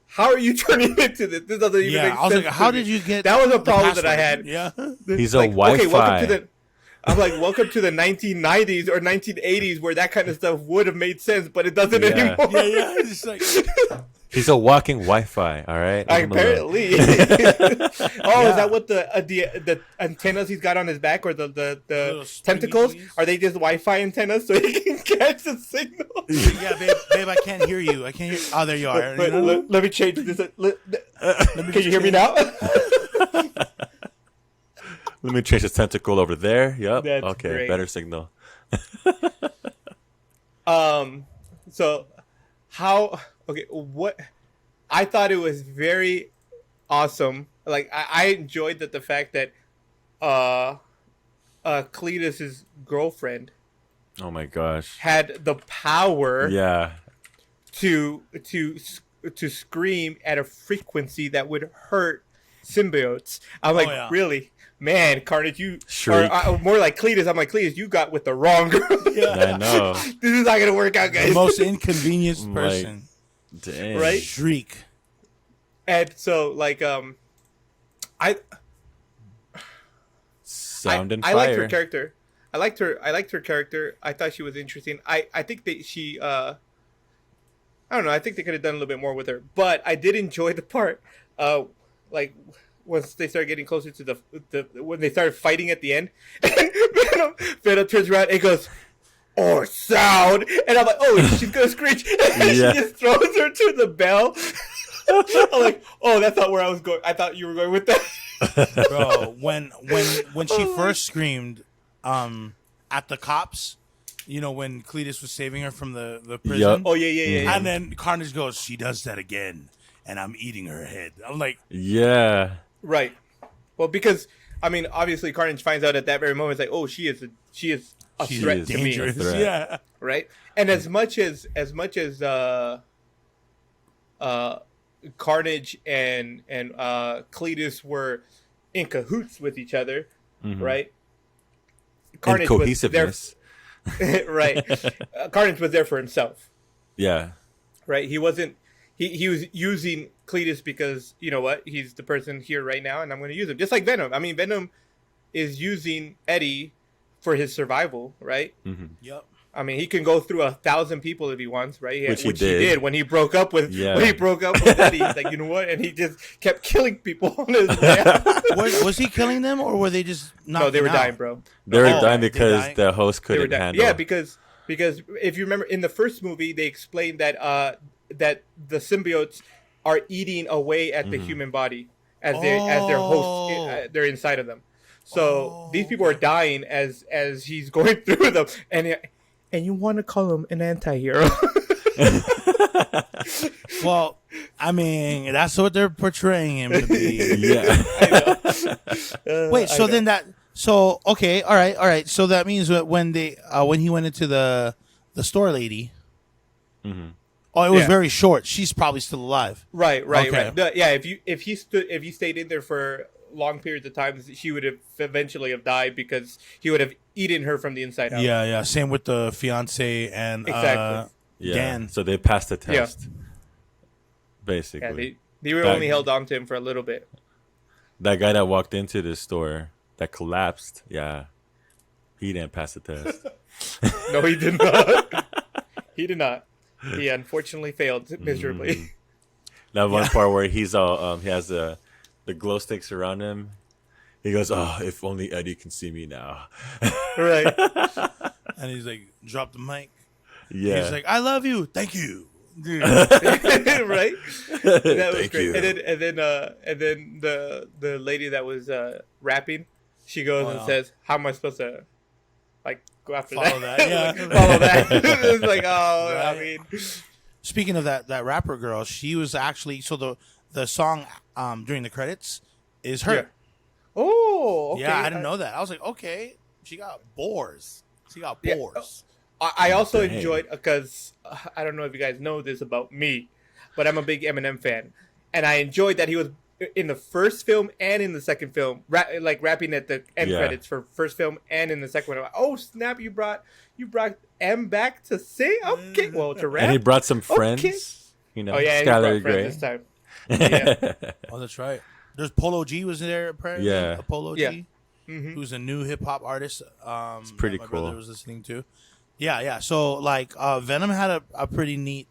D: How are you turning into this? This doesn't even
A: Yeah.
D: make
A: I was
D: sense.
A: like, how
D: to me.
A: did you get
D: That was a
A: the
D: problem that I
A: password?
D: had.
A: Yeah.
B: He's a
D: Like, okay,
B: Wi-Fi.
D: I'm like, welcome to the 1990s or 1980s where that kind of stuff would have made sense, but it doesn't
B: Yeah.
D: anymore.
A: Yeah, yeah. It's just like,
B: He's a walking Wi-Fi. All right. Leave him alone.
D: Apparently. Is that what the antennas he's got on his back or the
A: Little stringy
D: tentacles?
A: thingies?
D: Are they just Wi-Fi antennas so he can catch the signal?
A: yeah, babe, I can't hear you. I can't hear. Oh, there you are.
D: But let me change this. Can you hear me now?
B: Let me change the tentacle over there. Yep.
D: That's
B: okay.
D: great.
B: Better signal.
D: So how? Okay, what? I thought it was very awesome like I enjoyed the fact that Cletus's girlfriend
B: Oh my gosh.
D: had the power
B: Yeah.
D: to scream at a frequency that would hurt symbiotes. I'm like,
A: yeah.
D: really? Man, Carnage, you
B: Shriek.
D: or more like Cletus. I'm like, Cletus, you got with the wrong girl.
B: I know.
D: This is not gonna work out,
A: The
D: guys.
A: most inconvenienced
B: Like-
A: person.
B: Dang.
D: Right?
A: Shriek.
D: And so, like,
B: Sound and
D: I
B: fire.
D: liked her character. I liked her character. I thought she was interesting. I think that she I don't know. I think they could have done a little bit more with her. But I did enjoy the part like once they started getting closer to the when they started fighting at the end, and Venom turns around and goes, "Or sound," and I'm like, "Oh, she's gonna screech!" And
B: Yeah.
D: she just throws her to the bell. I'm like, "Oh, that's not where I was going. I thought you were going with that."
A: Bro, when she first screamed at the cops, you know, when Cletus was saving her from the prison.
B: Yup.
D: Oh yeah.
A: And then Carnage goes, "She does that again, and I'm eating her head." I'm like,
B: Yeah.
D: Right. Well, because I mean, obviously, Carnage finds out at that very moment. It's like, oh, she is a
A: she
D: threat
A: is
D: to me,
A: dangerous.
B: threat.
A: Yeah.
D: right? And as much as Carnage and Cletus were in cahoots with each other, right?
B: And
D: Carnage was
B: cohesiveness.
D: there, right? Carnage was there for himself,
B: Yeah.
D: right? He wasn't. He was using Cletus because, you know what, he's the person here right now, and I'm going to use him. Just like Venom. I mean, Venom is using Eddie for his survival, right?
A: Yep.
D: I mean, he can go through 1,000 people if he wants, right?
B: Which he did.
D: when he broke up with
B: Yeah.
D: Eddie. He's like, you know what? And he just kept killing people on his way out.
A: Was he killing them, or were they just not?
D: No, they were dying, bro.
B: They were
A: Oh,
B: dying
A: they
B: because
A: dying?
B: the host
D: They were
B: couldn't
D: dying.
B: handle.
D: Yeah, because if you remember in the first movie, they explained that that the symbiotes are eating away at the human body as their host. They're inside of them. So these people are dying as he's going through them, and you want to call him an anti-hero.
A: Well, I mean, that's what they're portraying him to be.
B: Yeah.
A: Wait, so then okay, all right. So that means that when he went into the store lady. Oh, it was
D: Yeah.
A: very short. She's probably still alive.
D: Right.
A: Okay.
D: Yeah, if he stayed in there for long periods of time, she would have eventually have died because he would have eaten her from the inside out.
A: Yeah. Same with the fiance and
D: Exactly.
B: Yeah.
A: Dan.
B: So they passed the test. Basically.
D: Yeah, they were only held on to him for a little bit.
B: That guy that walked into the store that collapsed, yeah. He didn't pass the test.
D: No, he did not. He did not. He unfortunately failed miserably.
B: That one part where he's all he has the glow sticks around him. He goes, "Oh, if only Eddie can see me now."
D: Right.
A: and he's like, drop the mic.
B: Yeah.
A: He's like, I love you. Thank you. Dude.
D: Right. That was
B: Thank
D: great.
B: you.
D: And then the lady that was rapping, she goes and
A: Wow.
D: says, "How am I supposed to go after
A: Follow
D: that?
A: that, yeah.
D: Follow that." It's like, oh, I
A: Right.
D: mean,
A: Speaking of that rapper girl, she was actually the song during the credits is her.
D: Yeah. Oh, okay.
A: Yeah, I didn't know that. I was like, okay, she got boars. She got
D: Yeah.
A: boars.
D: I also
B: Dang.
D: enjoyed because I don't know if you guys know this about me, but I'm a big Eminem fan, and I enjoyed that he was in the first film and in the second film, rapping at the end
B: Yeah.
D: credits for first film and in the second one. I'm like, oh snap! You brought M back to sing? Okay, well to rap.
B: And he brought some
D: Okay.
B: friends. You know,
D: Oh yeah, and he
B: Skylar
D: brought
B: Gray.
D: friends this time. Yeah.
A: Oh, that's right. There's Polo G was there apparently.
B: Yeah.
A: Polo
D: Yeah.
A: G,
D: Mhm.
A: who's a new hip hop artist.
B: pretty
A: that my
B: cool.
A: brother was listening to. Yeah. So like, Venom had a pretty neat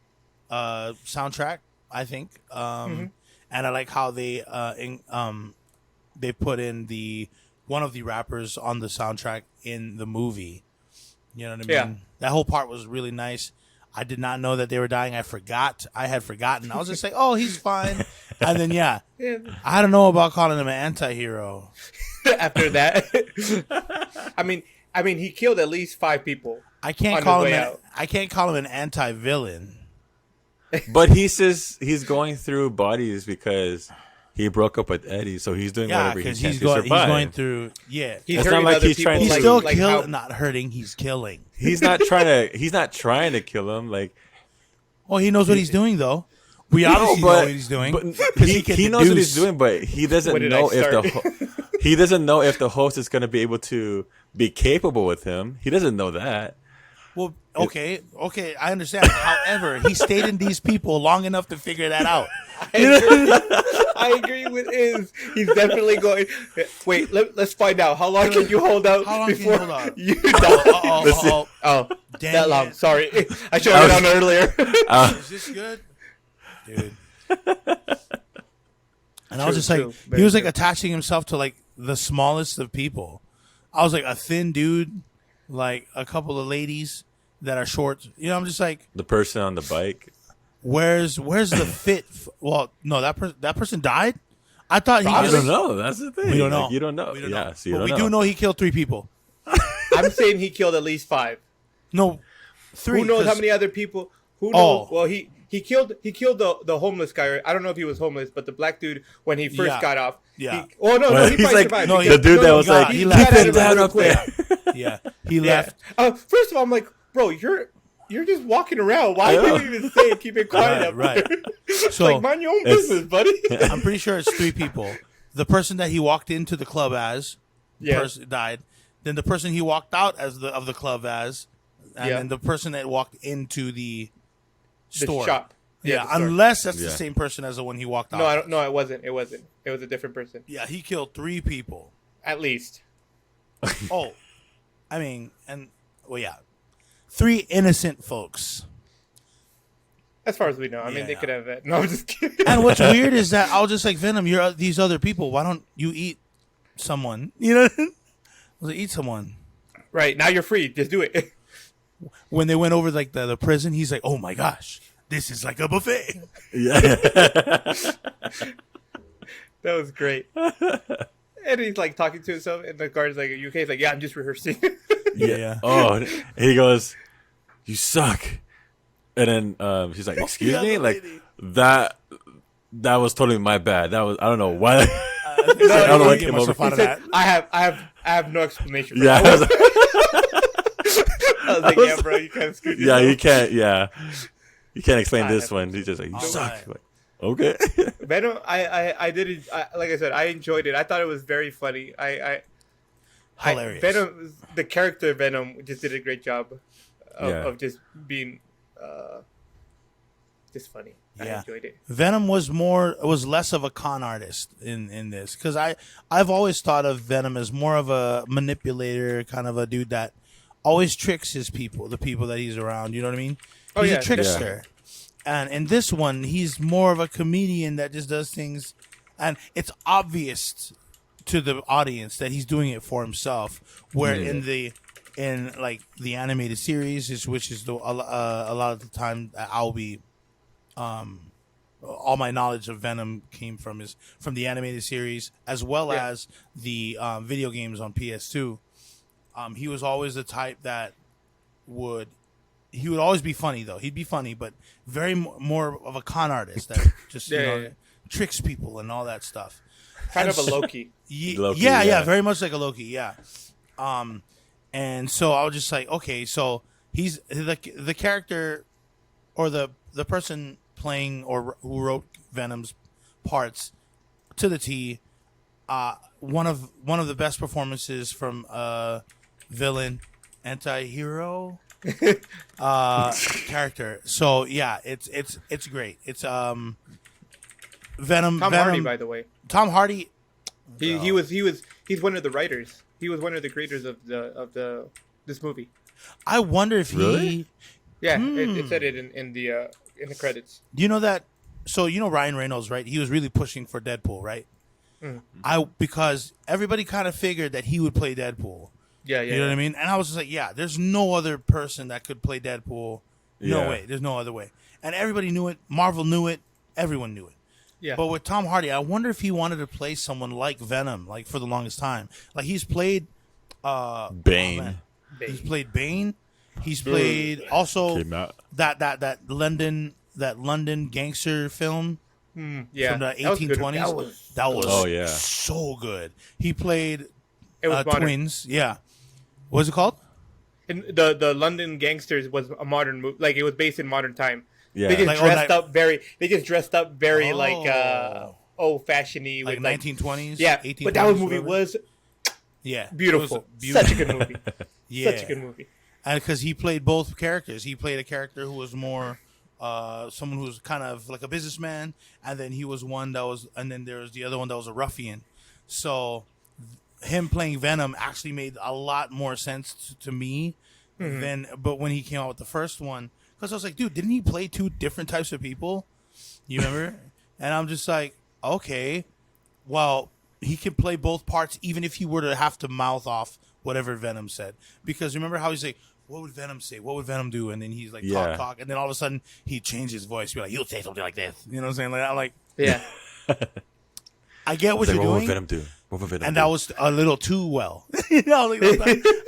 A: soundtrack, I think. And I like how they put in one of the rappers on the soundtrack in the movie. You know what I mean?
D: Yeah.
A: That whole part was really nice. I did not know that they were dying. I had forgotten. I was just like, oh, he's fine. And then, yeah, I don't know about calling him an anti-hero.
D: After that, I mean, he killed at least 5 people.
A: I can't
D: On
A: call
D: his
A: him.
D: way out.
A: I can't call him an anti-villain.
B: But he says he's going through bodies because he broke up with Eddie, so he's doing
A: Yeah,
B: whatever he
A: because
B: can
A: he's
B: to
A: going.
B: survive.
A: He's going through. Yeah,
D: He's
B: It's
D: hurting
B: not like
D: other
B: he's trying
D: people,
B: to-
A: he's
B: like-
A: still killing. Not hurting. He's killing.
B: He's not trying to. He's not trying to kill him. Like
A: Oh, he knows what he's doing, though. We obviously know what he's doing.
B: But
A: 'cause
B: he knows what he's
A: deduce.
B: doing, but he doesn't
D: When did
B: know
D: I
B: if
D: start?
B: he doesn't know if the host is going to be able to be capable with him. He doesn't know that.
A: Well, okay, I understand. However, he stayed in these people long enough to figure that out.
D: I agree with Iz. He's definitely going. Wait, let's find out. How long can you hold out
A: How long can you
D: before
A: hold out?
D: you die? Oh,
A: Dang
D: that long.
A: it.
D: Sorry, I should have done earlier.
A: Is this good, dude? And I was
D: True,
A: just like,
D: true.
A: he
D: Very
A: was like
D: true.
A: attaching himself to like the smallest of people. I was like a thin dude, like a couple of ladies that are short. You know, I'm just like,
B: The person on the bike.
A: where's the fit? Well, no, that person died. I thought he.
B: I
A: just,
B: don't know. That's the thing.
A: We don't know.
B: Like, you don't know.
A: We don't
B: yeah,
A: know.
B: so you
A: But
B: don't
A: we
B: know.
A: do know he killed 3 people.
D: I'm saying he killed at least 5.
A: No, 3.
D: Who knows how
A: 'cause-
D: many other people? Who knows?
A: Oh.
D: Well, he killed the homeless guy. I don't know if he was homeless, but the black dude when he first
A: Yeah.
D: got off.
A: Yeah.
D: Oh no,
B: Well,
D: he
B: he's
D: probably
B: like
D: survived.
A: no,
D: because-
B: the dude that was
A: no,
B: like,
A: he
B: keep
A: left.
B: it down up
D: quick.
B: there.
A: Yeah, he
D: Yeah.
A: left.
D: First of all, I'm like, bro, you're just walking around. Why do
B: know.
D: you even say keep it quiet
A: Right,
D: up there?
A: right.
D: It's
A: So-
D: like mind your own
B: It's-
D: business, buddy.
A: I'm pretty sure it's 3 people. The person that he walked into the club as,
D: Yeah.
A: died. Then the person he walked out as of the club as, and
D: Yeah.
A: then the person that walked into the
D: The
A: store.
D: shop.
A: Yeah,
D: the store.
A: unless that's
B: Yeah.
A: the same person as the one he walked out.
D: No, I don't. No, it wasn't. It wasn't. It was a different person.
A: Yeah, he killed 3 people.
D: At least.
A: Oh, I mean, and well, yeah, 3 innocent folks.
D: As far as we know. I mean, they
A: Yeah.
D: could have. No, I'm just kidding.
A: And what's weird is that I was just like, Venom, you're these other people. Why don't you eat someone? You know, I was like, eat someone.
D: Right now, you're free. Just do it.
A: When they went over like the prison, he's like, oh my gosh, this is like a buffet.
B: Yeah.
D: That was great. And he's like talking to himself, and the guard's like, "Are you okay?" He's like, "Yeah, I'm just rehearsing."
A: Yeah.
B: Oh, and he goes, "You suck," and then she's like, "Excuse
A: Yeah,
B: me,
A: the
B: like
A: lady.
B: that was totally my bad. That was I don't know why."
A: I
B: don't know what
A: get
B: came
A: myself
B: over.
A: out
D: He
A: of
D: said,
A: that.
D: I have no explanation. For
B: Yeah, I
D: that.
B: was like,
D: I was like, "Yeah, bro, you kind of screwed
B: yeah,
D: yourself."
B: you can't. Yeah, you can't explain
D: I
B: this
D: have
B: one. He's just like, "You
A: All
B: suck."
A: right.
B: Like, okay.
D: Venom, I did it. Like I said, I enjoyed it. I thought it was very funny.
A: Hilarious.
D: Venom, the character Venom, just did a great job
B: Yeah.
D: of just being just funny. I
A: Yeah.
D: enjoyed it.
A: Venom was less of a con artist in this, because I've always thought of Venom as more of a manipulator, kind of a dude that always tricks the people that he's around. You know what I mean?
D: Oh,
A: He's
D: yeah.
A: a trickster. And in this one, he's more of a comedian that just does things, and it's obvious to the audience that he's doing it for himself. Where in like the animated series, which is a lot of the time I'll be all my knowledge of Venom came from the animated series, as well
D: Yeah.
A: as the video games on PS2. He was always the type that would always be funny, though. He'd be funny, but very more of a con artist that just
D: Yeah.
A: tricks people and all that stuff.
D: Kind of a Loki.
B: Loki,
A: Yeah,
B: yeah.
A: very much like a Loki. Yeah. And so I was just like, okay, so he's the character or the person playing or who wrote Venom's parts to the T. One of the best performances from a villain, anti-hero character. So yeah, it's great. It's Venom.
D: Tom
A: Venom,
D: Hardy, by the way.
A: Tom Hardy.
D: He's one of the writers. He was one of the creators of this movie.
A: I wonder if
B: Really?
A: he.
D: Yeah, it said it in the credits.
A: You know that? So you know Ryan Reynolds, right? He was really pushing for Deadpool, right? Because everybody kind of figured that he would play Deadpool.
D: Yeah,
A: You know what I mean? And I was just like, yeah, there's no other person that could play Deadpool. No
B: Yeah.
A: way. There's no other way. And everybody knew it. Marvel knew it. Everyone knew it.
D: Yeah.
A: But with Tom Hardy, I wonder if he wanted to play someone like Venom, like for the longest time. Like he's played
B: Bane.
A: oh, man. He's played Bane. He's played also
B: Came out.
A: that London gangster film
D: Yeah,
A: from the
D: that was good.
A: 1820s. That was
B: Oh, yeah.
A: so good. He played
D: It was modern.
A: twins. Yeah. What was it called?
D: And the London Gangsters was a modern movie. Like it was based in modern time.
B: Yeah.
D: They just
A: Like,
D: dressed up very. They just dressed up very
A: Oh.
D: old fashionedy
A: Like
D: with
A: 1920s?
D: Yeah,
A: 1820s,
D: but that movie
A: whatever?
D: was
A: Yeah.
D: beautiful.
A: It was beautiful.
D: Such a good movie.
A: Yeah.
D: Such a good movie.
A: And because he played both characters. He played a character who was more someone who was kind of like a businessman, and then he was one that was, and then there was the other one that was a ruffian. So him playing Venom actually made a lot more sense to me than, but when he came out with the first one, because I was like, dude, didn't he play two different types of people? You remember? And I'm just like, okay, well, he can play both parts, even if he were to have to mouth off whatever Venom said. Because remember how he's like, what would Venom say? What would Venom do? And then he's like,
B: Yeah.
A: talk. And then all of a sudden, he changed his voice. Be like, he'll say something like this. You know what I'm saying? Like, I'm like,
D: Yeah.
A: I get what
B: It's like,
A: you're
B: what would
A: doing.
B: Venom do? What would Venom
A: And
B: do?
A: that was a little too well. You know, like,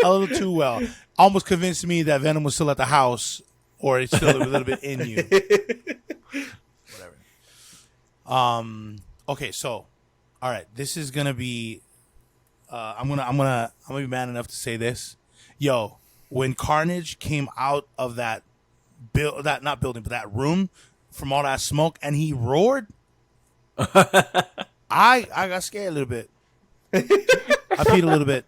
A: a little too well. Almost convinced me that Venom was still at the house, or it's still a little bit in you. Whatever. Okay, so, all right, this is gonna be. I'm gonna be man enough to say this. Yo, when Carnage came out of that not building, but that room from all that smoke, and he roared, I got scared a little bit. I peed a little bit.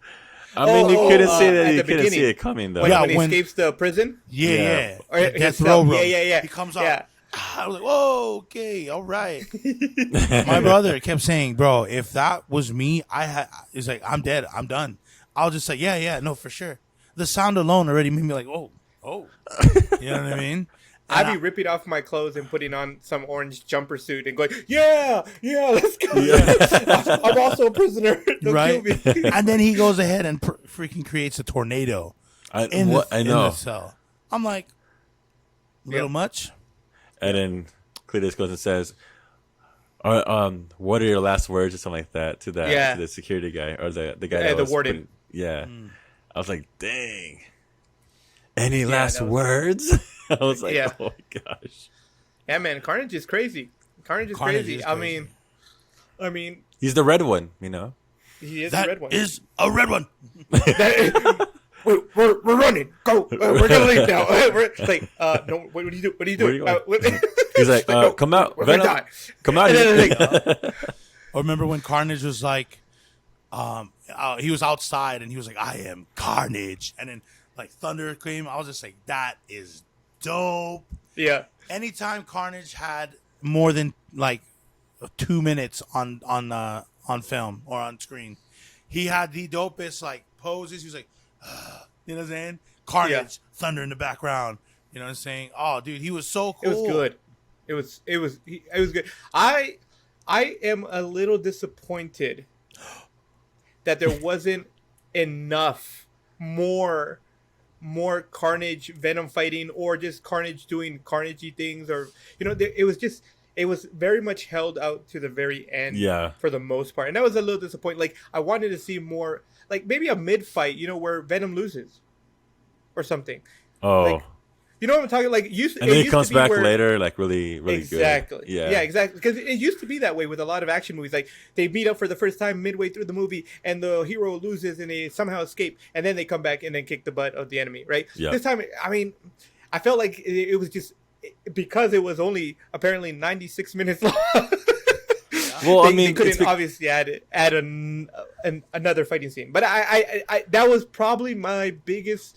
B: I mean, you couldn't say
D: at
B: that you
D: the
B: couldn't see
D: beginning.
B: it coming, though.
D: When,
A: Yeah,
D: when he
A: when-
D: escapes the prison.
A: Yeah.
D: Or
A: Death
D: his
A: row
D: cell.
A: room.
D: Yeah.
A: He comes out.
D: Yeah.
A: I was like, whoa, okay, all right. My brother kept saying, bro, if that was me, he's like, I'm dead. I'm done. I was just like, yeah, no, for sure. The sound alone already made me like, oh. You know what I mean?
D: I'd be ripping off my clothes and putting on some orange jumper suit and going, yeah, let's go. I'm also a prisoner. Don't
A: Right?
D: kill me.
A: And then he goes ahead and freaking creates a tornado
B: I
A: in
B: know.
A: the cell. I'm like, little
D: Yep.
A: much?
B: And then Cletus goes and says, "What are your last words?" or something like that to the security guy or the guy that
D: the
B: was
D: warden.
B: I was like, "Dang, any last
D: that was-
B: words?" I was like,
D: Yeah.
B: "Oh my gosh."
D: Yeah, man, Carnage is crazy. Carnage is crazy. I mean,
B: He's the red one, you know.
D: he is
A: That
D: the red one.
A: is a red one.
D: We're running. Go. We're gonna leave now. We're like, no. What do you do? What do you do?
B: Where are you going? He's like,
D: no,
B: "Come out,
D: we're gonna
B: Venom.
D: die."
B: Come out
D: And
B: here."
D: then, like,
A: Or remember when Carnage was like, he was outside and he was like, I am Carnage. And then like thunder came. I was just like, that is dope.
D: yeah.
A: Anytime Carnage had more than like 2 minutes on film or on screen, he had the dopest like poses. He was like, you know what I'm saying? Carnage, thunder in the background. You know what I'm saying? Oh, dude, he was so cool.
D: It was good. It was good. I am a little disappointed that there wasn't enough more Carnage Venom fighting, or just Carnage doing Carnagey things, or it was very much held out to the very end.
B: Yeah.
D: For the most part, and that was a little disappointing. Like, I wanted to see more, like maybe a mid fight, where Venom loses or something.
B: Oh,
D: Like, you know what I'm talking? Like,
B: and then he comes back later, like really, really
D: exactly.
B: good. Yeah,
D: Yeah, exactly. Because it used to be that way with a lot of action movies. Like, they meet up for the first time midway through the movie, and the hero loses, and they somehow escape, and then they come back and then kick the butt of the enemy. Right?
B: Yeah.
D: This time, I mean, I felt like it was just because it was only apparently 96 minutes long.
B: Well,
D: they couldn't obviously add another fighting scene. But I that was probably my biggest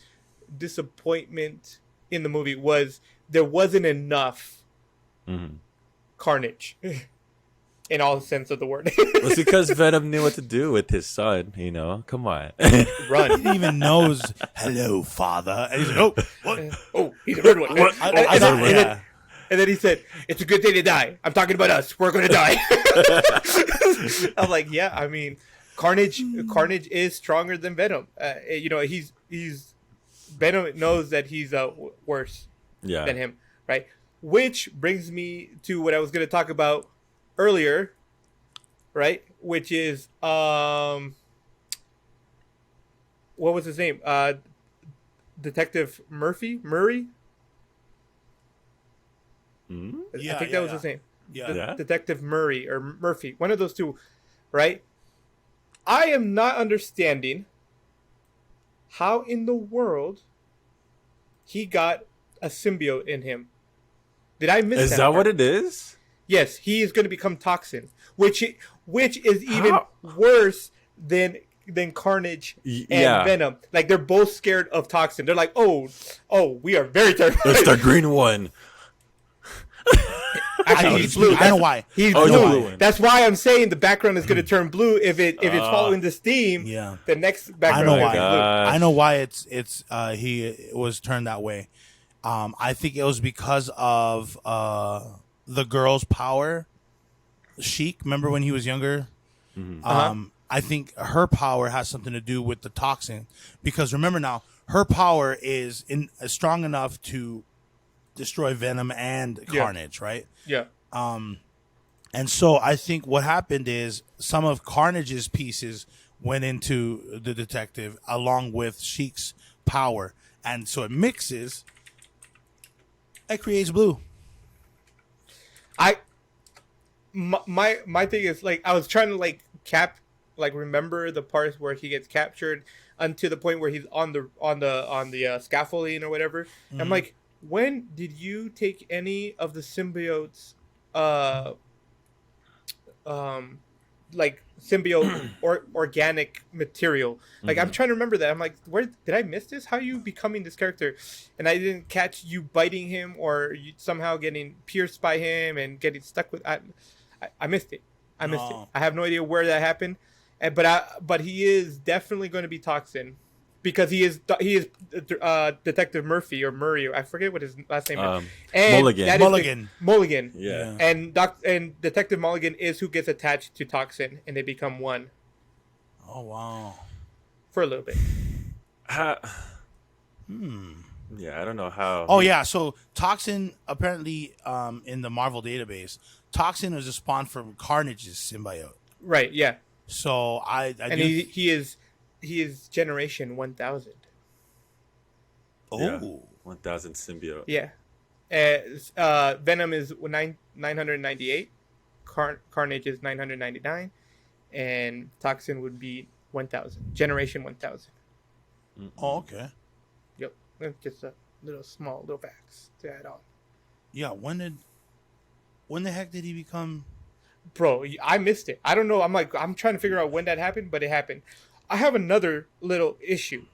D: disappointment in the movie, was there wasn't enough Carnage in all sense of the word.
B: It's because Venom knew what to do with his son. Come on.
D: Run.
A: He even knows, hello, father. And he's like, oh, what?
D: Oh, he's a red one.
A: Yeah.
D: And then he said, "It's a good day to die. I'm talking about us. We're going to die." I'm like, yeah, I mean, Carnage is stronger than Venom. He's Venom knows that he's worse than him, right? Which brings me to what I was going to talk about earlier, right? Which is what was his name? Detective Murray?
A: Yeah,
D: I think that was his name.
B: Yeah.
D: Detective Murray or Murphy, one of those two, right? I am not understanding how in the world he got a symbiote in him. Did I miss that?
B: Is that what it is?
D: Yes, he is going to become Toxin, which is even
B: How?
D: worse than Carnage and
B: Yeah.
D: Venom. Like they're both scared of Toxin. They're like, oh, we are very terrified.
B: It's the green one.
D: Actually, he's blue.
A: I know why.
D: He's
B: Oh,
D: blue.
B: the blue one.
D: That's why I'm saying the background is going to turn blue if it's following this theme.
A: Yeah.
D: The next
A: I
D: background
A: know
D: is
A: why.
D: gonna be blue.
A: I know why he was turned that way. I think it was because of the girl's power. Sheik, remember when he was younger? I think her power has something to do with the toxin, because remember now, her power is strong enough to destroy Venom and Carnage, right?
D: Yeah.
A: And so I think what happened is some of Carnage's pieces went into the detective along with Sheik's power, and so it mixes. It creates blue.
D: My thing is, like, I was trying to remember the parts where he gets captured until the point where he's on the scaffolding or whatever. Mm-hmm. I'm like, when did you take any of the symbiotes like symbiote or organic material? Like, I'm trying to remember that. I'm like, where did I miss this? How are you becoming this character? And I didn't catch you biting him or you somehow getting pierced by him and getting stuck with. I missed it. I missed it. I have no idea where that happened. But he is definitely going to be Toxin, because he is Detective Murphy or Murray. I forget what his last name is. And Mulligan.
B: Yeah.
D: And Detective Mulligan is who gets attached to Toxin, and they become one.
A: Oh wow!
D: For a little bit.
B: Yeah, I don't know how.
A: Oh yeah, so Toxin apparently in the Marvel database, Toxin is a spawn from Carnage's symbiote.
D: Right. Yeah.
A: So
D: he is Generation 1000.
A: Oh,
B: yeah, 1000 symbiote.
D: Yeah. Venom is 998. Carnage is 999, and Toxin would be 1000. Generation 1000.
A: Oh, okay.
D: Yep. Just a little facts to add on.
A: Yeah. When the heck did he become?
D: Bro, I missed it. I don't know. I'm trying to figure out when that happened, but it happened. I have another little issue.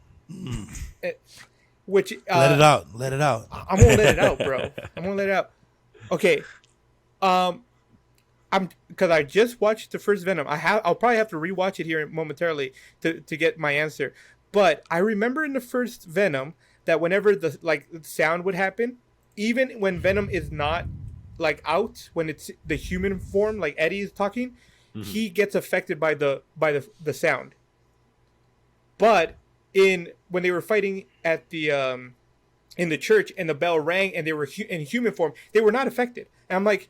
D: Which
A: Let it out.
D: I'm gonna let it out, bro. I'm gonna let it out. Okay. Because I just watched the first Venom. I'll probably have to rewatch it here momentarily to get my answer. But I remember in the first Venom that whenever the sound would happen, even when Venom is not out, when it's the human form, like Eddie is talking, he gets affected by the sound. But when they were fighting at the in the church and the bell rang and they were in human form, they were not affected. And I'm like,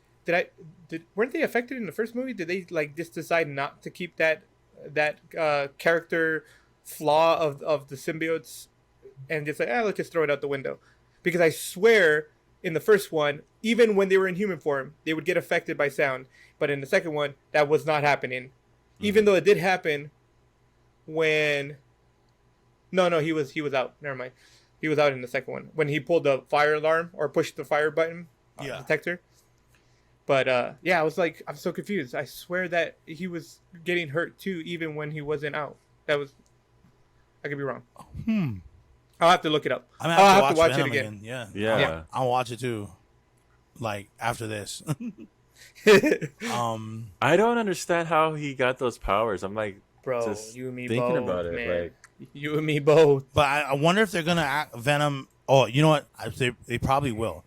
D: weren't they affected in the first movie? Did they just decide not to keep that character flaw of the symbiotes and just let's just throw it out the window? Because I swear in the first one, even when they were in human form, they would get affected by sound. But in the second one, that was not happening. Even though it did happen when... No, he was out. Never mind. He was out in the second one. When he pulled the fire alarm or pushed the fire button detector. But, I was like, I'm so confused. I swear that he was getting hurt too, even when he wasn't out. I could be wrong. I'll have to look it up.
A: I mean,
D: I'll have to watch it again.
A: Yeah. I'll watch it too. After this.
B: I don't understand how he got those powers. I'm like,
D: bro,
B: just
D: you and me
B: thinking
D: both,
B: about it.
D: man.
B: Like,
D: You and me both.
A: But I wonder if they're gonna act Venom. Oh, you know what? They probably will.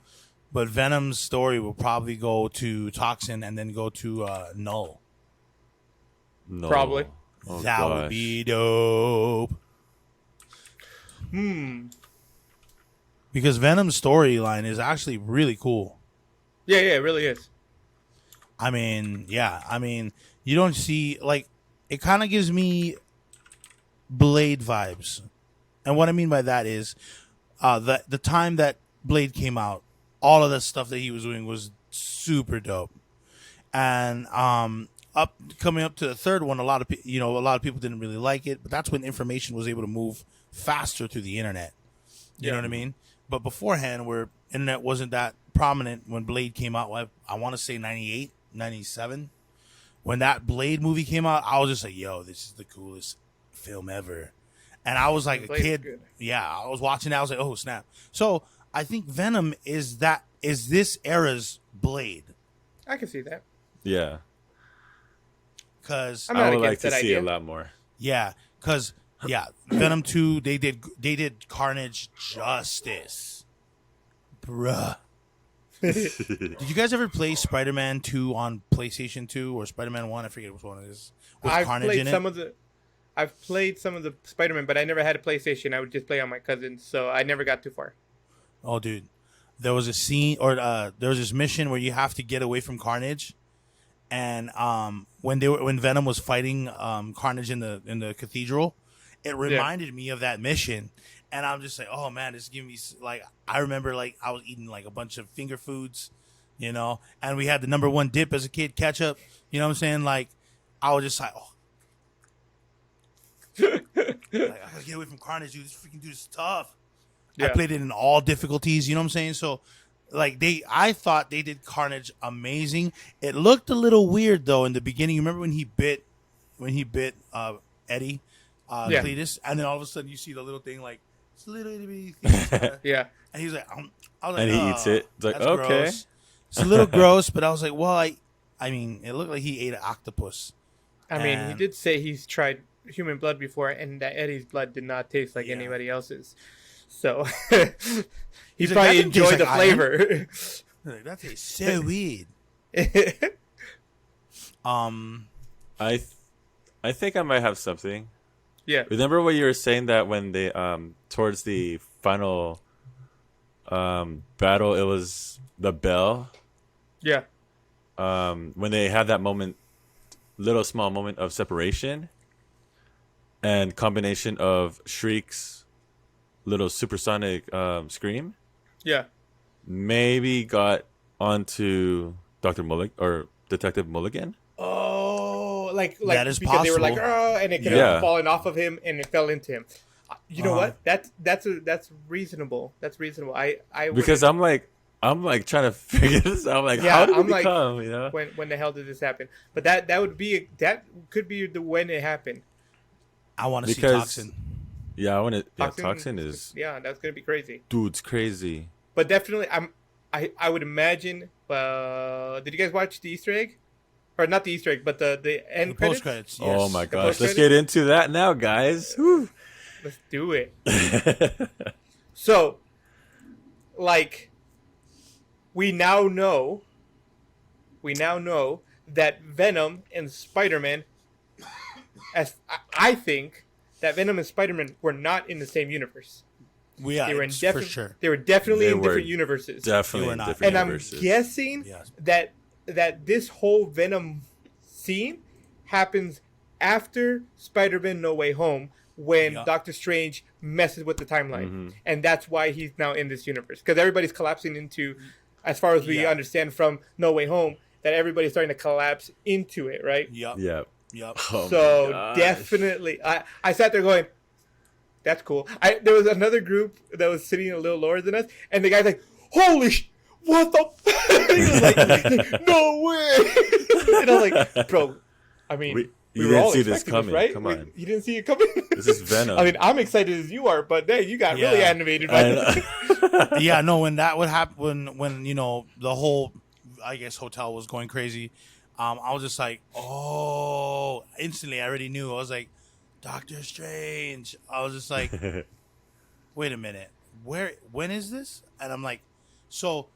A: But Venom's story will probably go to Toxin and then go to Null.
B: no.
D: Probably.
B: Oh,
A: That would
B: gosh.
A: be dope. Because Venom's storyline is actually really cool.
D: Yeah, it really is.
A: I mean, you don't see it kind of gives me Blade vibes. And what I mean by that is the time that Blade came out, all of the stuff that he was doing was super dope. and coming up to the third one, a lot of people didn't really like it, but that's when information was able to move faster through the internet. You know what I mean? But beforehand, where internet wasn't that prominent, when Blade came out, I want to say 98, 97. When that Blade movie came out, I was just like, yo, this is the coolest film ever. And I was like a kid. Good. Yeah, I was watching that. I was like, oh, snap. So I think Venom is this era's Blade.
D: I can see that.
B: Yeah.
A: Because
B: I would like to see a lot more.
A: Yeah, because Venom 2, they did Carnage justice, bruh. Did you guys ever play Spider-Man 2 on PlayStation 2 or Spider-Man 1? I forget which one it is. With Carnage in it?
D: I've played some of the Spider-Man, but I never had a PlayStation. I would just play on my cousin's, so I never got too far.
A: Oh, dude, there was a scene, or there was this mission where you have to get away from Carnage, and when Venom was fighting Carnage in the cathedral, it reminded me of that mission. And I'm just like, oh man, this is giving me like, I remember like I was eating like a bunch of finger foods, you know, and we had the number one dip as a kid, ketchup. You know what I'm saying? Like, I was just like, oh, like, I gotta get away from Carnage, dude. This freaking dude is tough. Yeah. I played it in all difficulties. You know what I'm saying? So, like I thought they did Carnage amazing. It looked a little weird though in the beginning. You remember when he bit Eddie, Cletus, and then all of a sudden you see the little thing like. It's a little bitty thing.
D: Yeah.
A: And he's like, I was like,
B: and he eats it. It's like, okay.
A: Gross. It's a little gross, but I was like, well, I mean, it looked like he ate an octopus.
D: I mean, he did say he's tried human blood before, and that Eddie's blood did not taste like anybody else's. So he probably enjoyed the flavor.
A: Like, that tastes so weird.
B: I think I might have something.
D: Yeah.
B: Remember what you were saying that when they towards the final battle, it was the bell.
D: Yeah.
B: When they had that small moment of separation, and combination of Shriek's little supersonic scream.
D: Yeah.
B: Maybe got onto Dr. Mulligan or Detective Mulligan.
D: Oh, like
A: that is
D: because
A: possible.
D: They were like, oh, and it could have fallen off of him, and it fell into him. You know what? That's reasonable. That's reasonable. I
B: because I'm like trying to figure this out. I'm like, how did it become? Like, you know,
D: when the hell did this happen? But that could be the when it happened.
A: I want to see Toxin.
B: Yeah, I want to. Yeah, Toxin is.
D: Yeah, that's gonna be crazy.
B: Dude's crazy.
D: But definitely, I would imagine. Did you guys watch the Easter egg? Or not the Easter egg, but the end credits?
A: Post-credits,
B: yes. Oh my gosh. Let's get into that now, guys. Whew.
D: Let's do it. So, like, we now know that Venom and Spider-Man, as I think that Venom and Spider-Man were not in the same universe.
A: They were for sure.
D: They were definitely in different universes.
B: Definitely in different universes.
D: And I'm guessing that this whole Venom scene happens after Spider-Man No Way Home, when Doctor Strange messes with the timeline. Mm-hmm. And that's why he's now in this universe. Because everybody's collapsing into, as far as we understand from No Way Home, that everybody's starting to collapse into it, right?
B: Yep.
D: Oh, so definitely, I sat there going, that's cool. There was another group that was sitting a little lower than us, and the guy's like, holy what the he was like, no way. And I was like, bro, I mean,
B: you didn't see this coming, right? Come on.
D: You didn't see it coming?
B: This is Venom.
D: I mean, I'm excited as you are, but hey, you got really animated by this.
A: Yeah, no, when that would happen, when you know, the whole, I guess, hotel was going crazy, I was just like, oh, instantly I already knew. I was like, Doctor Strange. I was just like, wait a minute, when is this? And I'm like, so,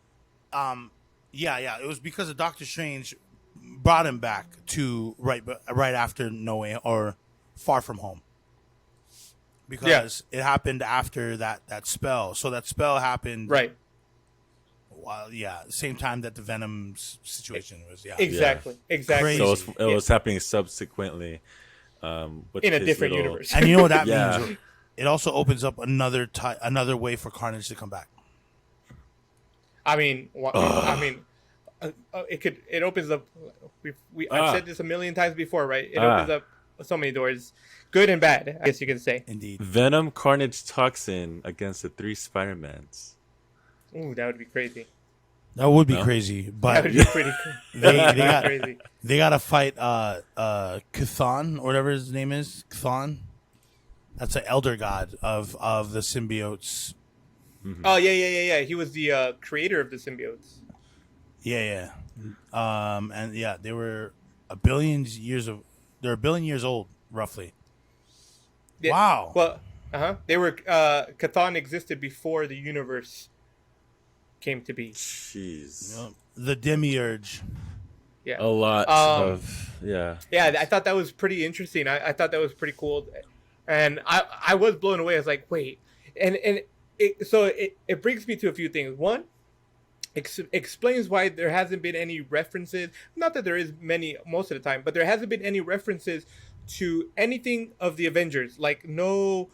A: it was because of Doctor Strange brought him back to right after No Way or Far From Home, because it happened after that spell. So that spell happened
D: right.
A: While same time that the Venom situation was.
D: Exactly.
B: So it was happening subsequently.
D: In a different universe.
A: And you know what that means? It also opens up another way for Carnage to come back.
D: I mean, it opens up. I've said this a million times before, right? It opens up so many doors, good and bad, I guess you can say.
A: Indeed.
B: Venom, Carnage, Toxin against the 3 Spider-Mans.
D: Ooh, that would be crazy.
A: That would be
B: No?
A: crazy,
D: That
A: but
D: would be pretty cool.
A: they
D: crazy.
A: got to fight Chthon or whatever his name is. Chthon. That's an elder god of the symbiotes.
D: Oh yeah. He was the creator of the symbiotes.
A: Yeah. And yeah, they were they're a billion years old, roughly.
D: Yeah.
A: Wow.
D: Well, they were. Chthon existed before the universe came to be.
B: Jeez.
A: The demiurge.
D: Yeah.
B: A lot of yeah.
D: Yeah, I thought that was pretty interesting. I thought that was pretty cool, and I was blown away. I was like, wait, and it brings me to a few things. One, explains why there hasn't been any references. Not that there is many most of the time, but there hasn't been any references to anything of the Avengers. Like no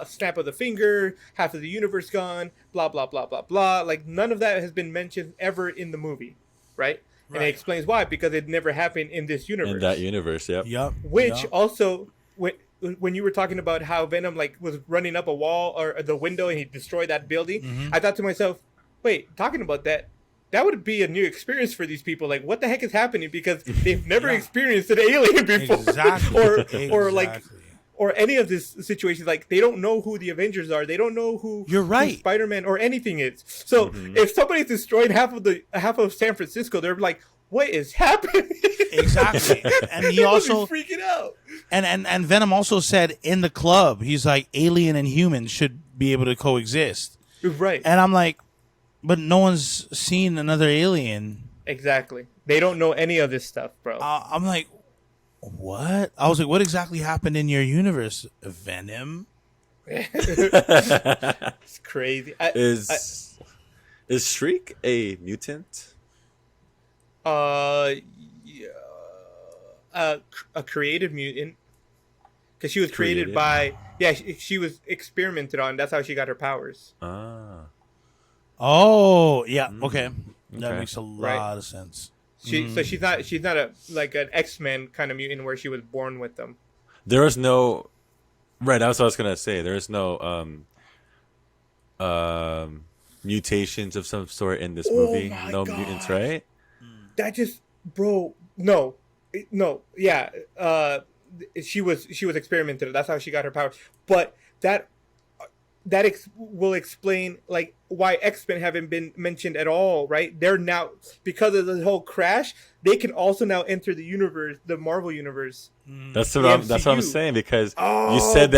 D: snap of the finger, half of the universe gone, blah blah blah blah blah. Like none of that has been mentioned ever in the movie, right? And it explains why, because it never happened in this universe.
B: In that universe, yep.
D: Which also, when you were talking about how Venom was running up a wall or the window and he destroyed that building, I thought to myself, wait, talking about that would be a new experience for these people. Like, what the heck is happening? Because they've never experienced an alien before, or any of this situations. Like, they don't know who the Avengers are. They don't know who Spider-Man or anything is. So if somebody's destroying half of San Francisco, they're like, what is happening?
A: Exactly. And he also
D: freaking out.
A: And Venom also said in the club, he's like, alien and human should be able to coexist.
D: Right.
A: And I'm like, but no one's seen another alien.
D: Exactly. They don't know any of this stuff, bro.
A: I'm like, what? I was like, what exactly happened in your universe? Venom?
D: It's crazy.
B: Is Shriek a mutant?
D: A creative mutant, because she was created by she was experimented on. That's how she got her powers.
A: Oh yeah, okay. That makes a lot of sense.
D: So she's not a an X-Men kind of mutant where she was born with them.
B: There is no that's what I was gonna say. There is no mutations of some sort in this movie. No
D: gosh.
B: mutants, right?
D: That just, bro, no, yeah. She was experimented. That's how she got her powers. But that will explain why X-Men haven't been mentioned at all, right? They're now, because of the whole crash, they can also now enter the universe, the Marvel universe.
B: That's what I'm saying, because you said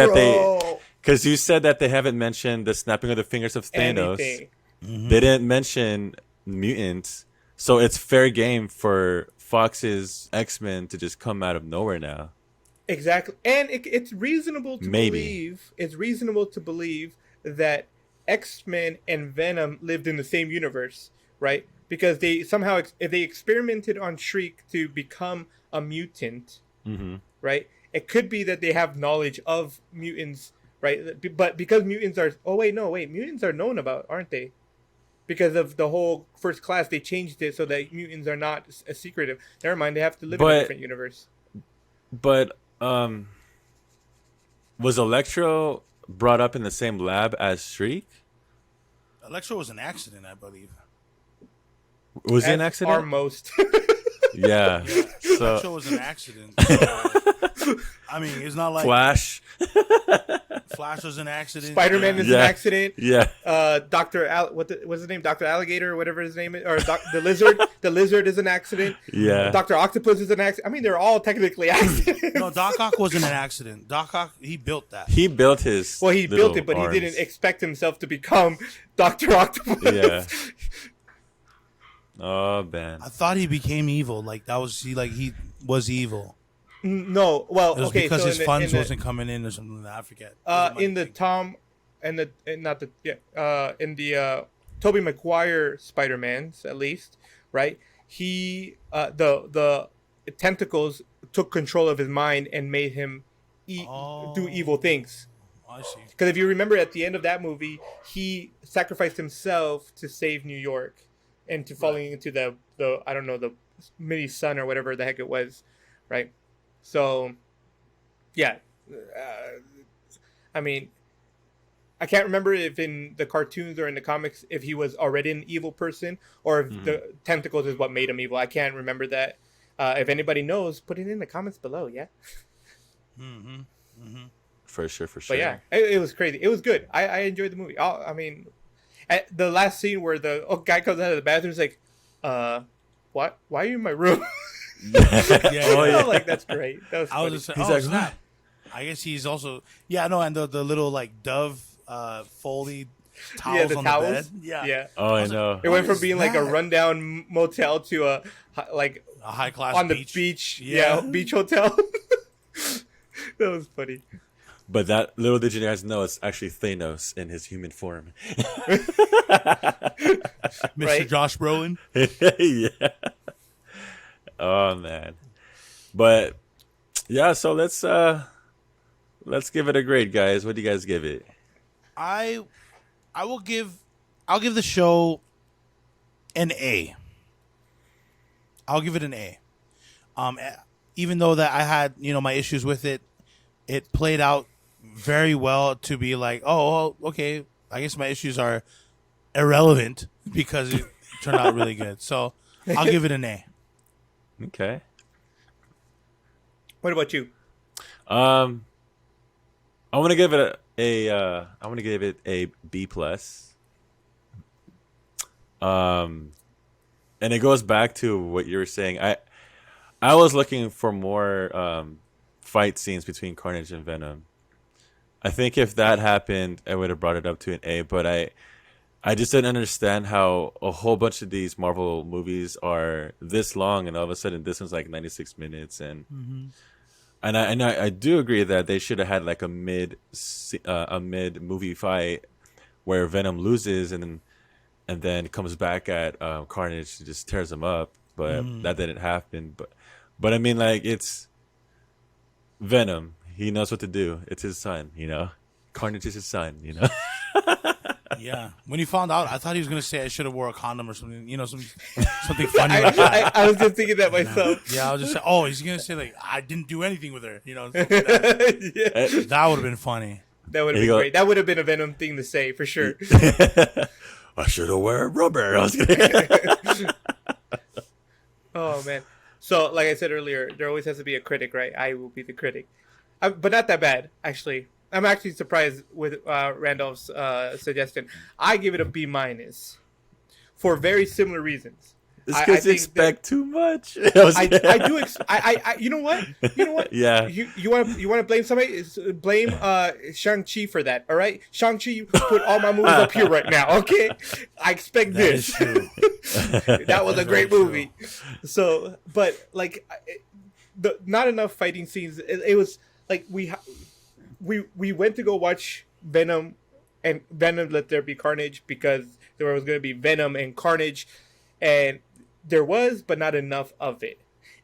B: that they haven't mentioned the snapping of the fingers of Thanos. They didn't mention mutants. So it's fair game for Fox's X-Men to just come out of nowhere now.
D: Exactly, and it's reasonable to believe. It's reasonable to believe that X-Men and Venom lived in the same universe, right? Because they somehow, if they experimented on Shriek to become a mutant, right? It could be that they have knowledge of mutants, right? But because mutants are, mutants are known about, aren't they? Because of the whole First Class, they changed it so that mutants are not secretive. Never mind, they have to live in a different universe.
B: But was Electro brought up in the same lab as Shriek?
A: Electro was an accident, I believe.
B: Was it an accident?
D: Are most.
B: Yeah. So
A: Electro was an accident. So, I mean, it's not like
B: Flash.
A: Flash was an accident.
D: Spider-Man is an accident.
B: Yeah.
D: What's his name? Dr. Alligator, or whatever his name is, or the Lizard. The Lizard is an accident.
B: Yeah.
D: Dr. Octopus is an accident. I mean, they're all technically accidents.
A: No, Doc Ock wasn't an accident. Doc Ock, he built that.
B: He built his.
D: Well, he built it, but
B: arms.
D: he didn't expect himself to become Dr. Octopus.
B: Yeah. Oh man.
A: I thought he became evil. Like that was he was evil.
D: No, well,
A: It was
D: okay,
A: because
D: so
A: his funds wasn't coming in or something. I forget.
D: in the Tobey Maguire Spider-Mans, at least, right? He the tentacles took control of his mind and made him do evil things.
A: I see.
D: Because if you remember, at the end of that movie, he sacrificed himself to save New York, into falling into the I don't know, the mini sun or whatever the heck it was, right? So, yeah, I mean, I can't remember if in the cartoons or in the comics if he was already an evil person or if the tentacles is what made him evil. I can't remember that. If anybody knows, put it in the comments below. Yeah.
B: For sure.
D: But yeah, it was crazy. It was good. I enjoyed the movie. I mean, at the last scene where the guy comes out of the bathroom, is like, what? Why are you in my room? Like that's great. That was.
A: I was just
B: He's like,
A: snap. I guess he's also and the little like dove foldy towels
D: the
A: on
D: towels.
A: the bed. Yeah.
B: Oh, I know.
D: It went from
A: is
D: being like a
A: that?
D: rundown motel to a
A: high class
D: on
A: beach.
D: the beach. Yeah, beach hotel. That was funny.
B: But that little did you guys know it's actually Thanos in his human form.
A: Mr.
D: Right?
A: Josh Brolin.
B: Yeah. Oh man. But yeah, so let's give it a grade, guys. What do you guys give it?
A: I'll give the show an A. I'll give it an A. Even though that I had, my issues with it, it played out very well to be like, oh, okay, I guess my issues are irrelevant because it turned out really good. So I'll give it an A.
B: Okay.
D: What about you?
B: I want to give it a B plus. And it goes back to what you were saying. I was looking for more fight scenes between Carnage and Venom. I think if that happened, I would have brought it up to an A. But I just didn't understand how a whole bunch of these Marvel movies are this long, and all of a sudden this one's like 96 minutes, and I do agree that they should have had like a mid movie fight where Venom loses and then comes back at Carnage and just tears him up, but that didn't happen. But I mean, like, it's Venom. He knows what to do. It's his son, Carnage is his son,
A: Yeah. When you found out, I thought he was gonna say I should have wore a condom or something. Something funny like that.
D: I was just thinking that myself.
A: Yeah, I was just saying, oh, he's gonna say like I didn't do anything with her. Something like that.
D: Yeah.
A: That would have been funny.
D: That would have been great. That would have been a Venom thing to say for sure.
B: I should have worn rubber. I was gonna...
D: Oh man. So, like I said earlier, there always has to be a critic, right? I will be the critic, but not that bad, actually. I'm actually surprised with Randolph's suggestion. I give it a B minus for very similar reasons.
B: It's because you expect too much. I
D: do. You know what?
B: Yeah.
D: You want to blame somebody? Blame Shang-Chi for that. All right, Shang-Chi put all my movies up here right now. Okay, I expect this. That was a great movie. So, but like, not enough fighting scenes. It was like we went to go watch Venom and Venom Let There Be Carnage because there was going to be Venom and Carnage, and there was, but not enough of it.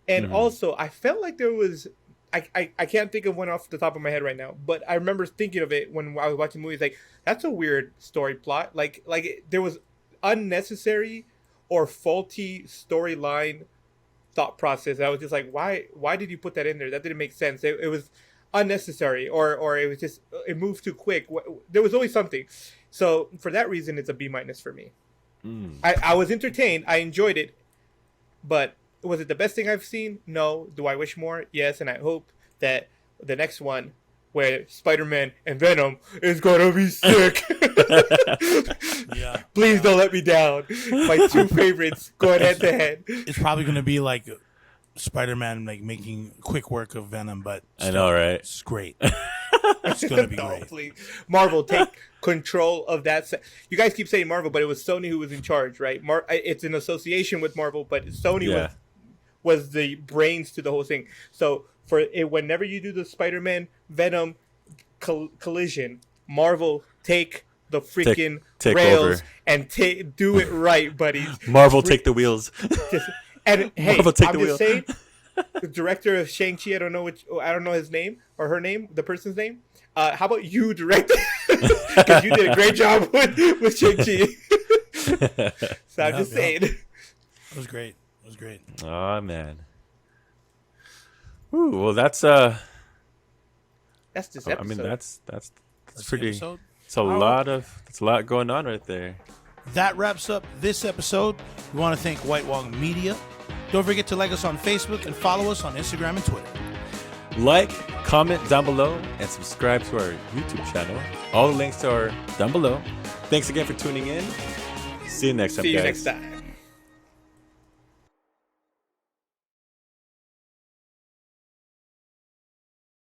D: And also, I felt like there was, I can't think of one off the top of my head right now, but I remember thinking of it when I was watching movies, like, that's a weird story plot. Like there was unnecessary or faulty storyline thought process. I was just like, why did you put that in there? That didn't make sense. It was unnecessary, or it was just, it moved too quick. There was always something. So for that reason, it's a B minus for me. I was entertained. I enjoyed it. But was it the best thing I've seen? No. Do I wish more? Yes. And I hope that the next one, where Spider-Man and Venom is going to be sick.
A: Yeah.
D: Please don't let me down. My two favorites going head to head.
A: It's probably going to be like Spider-Man like making quick work of Venom, but
B: I know, right?
A: It's great. It's going to be great.
D: Please. Marvel, take control of that. You guys keep saying Marvel, but it was Sony who was in charge, right? It's an association with Marvel, but Sony was the brains to the whole thing. So for it, whenever you do the Spider-Man Venom collision, Marvel, take the freaking
B: take
D: rails
B: over.
D: And do it right, buddies.
B: Marvel, take the wheels.
D: And hey,
B: Marvel, take
D: I'm
B: the
D: just
B: wheel.
D: saying, the director of Shang-Chi, I don't know his name or her name, the person's name. How about you direct it? Because you did a great job with Shang-Chi. So I'm just saying.
A: It was great. It was great.
B: Oh man. Ooh, well that's
D: That's this episode.
B: I mean that's
A: That's the
B: pretty.
A: episode.
B: It's a lot going on right there.
A: That wraps up this episode. We want to thank White Wong Media. Don't forget to like us on Facebook and follow us on Instagram and Twitter.
B: Like, comment down below, and subscribe to our YouTube channel. All the links are down below. Thanks again for tuning in. See you next time,
D: See you
B: guys.
D: next time.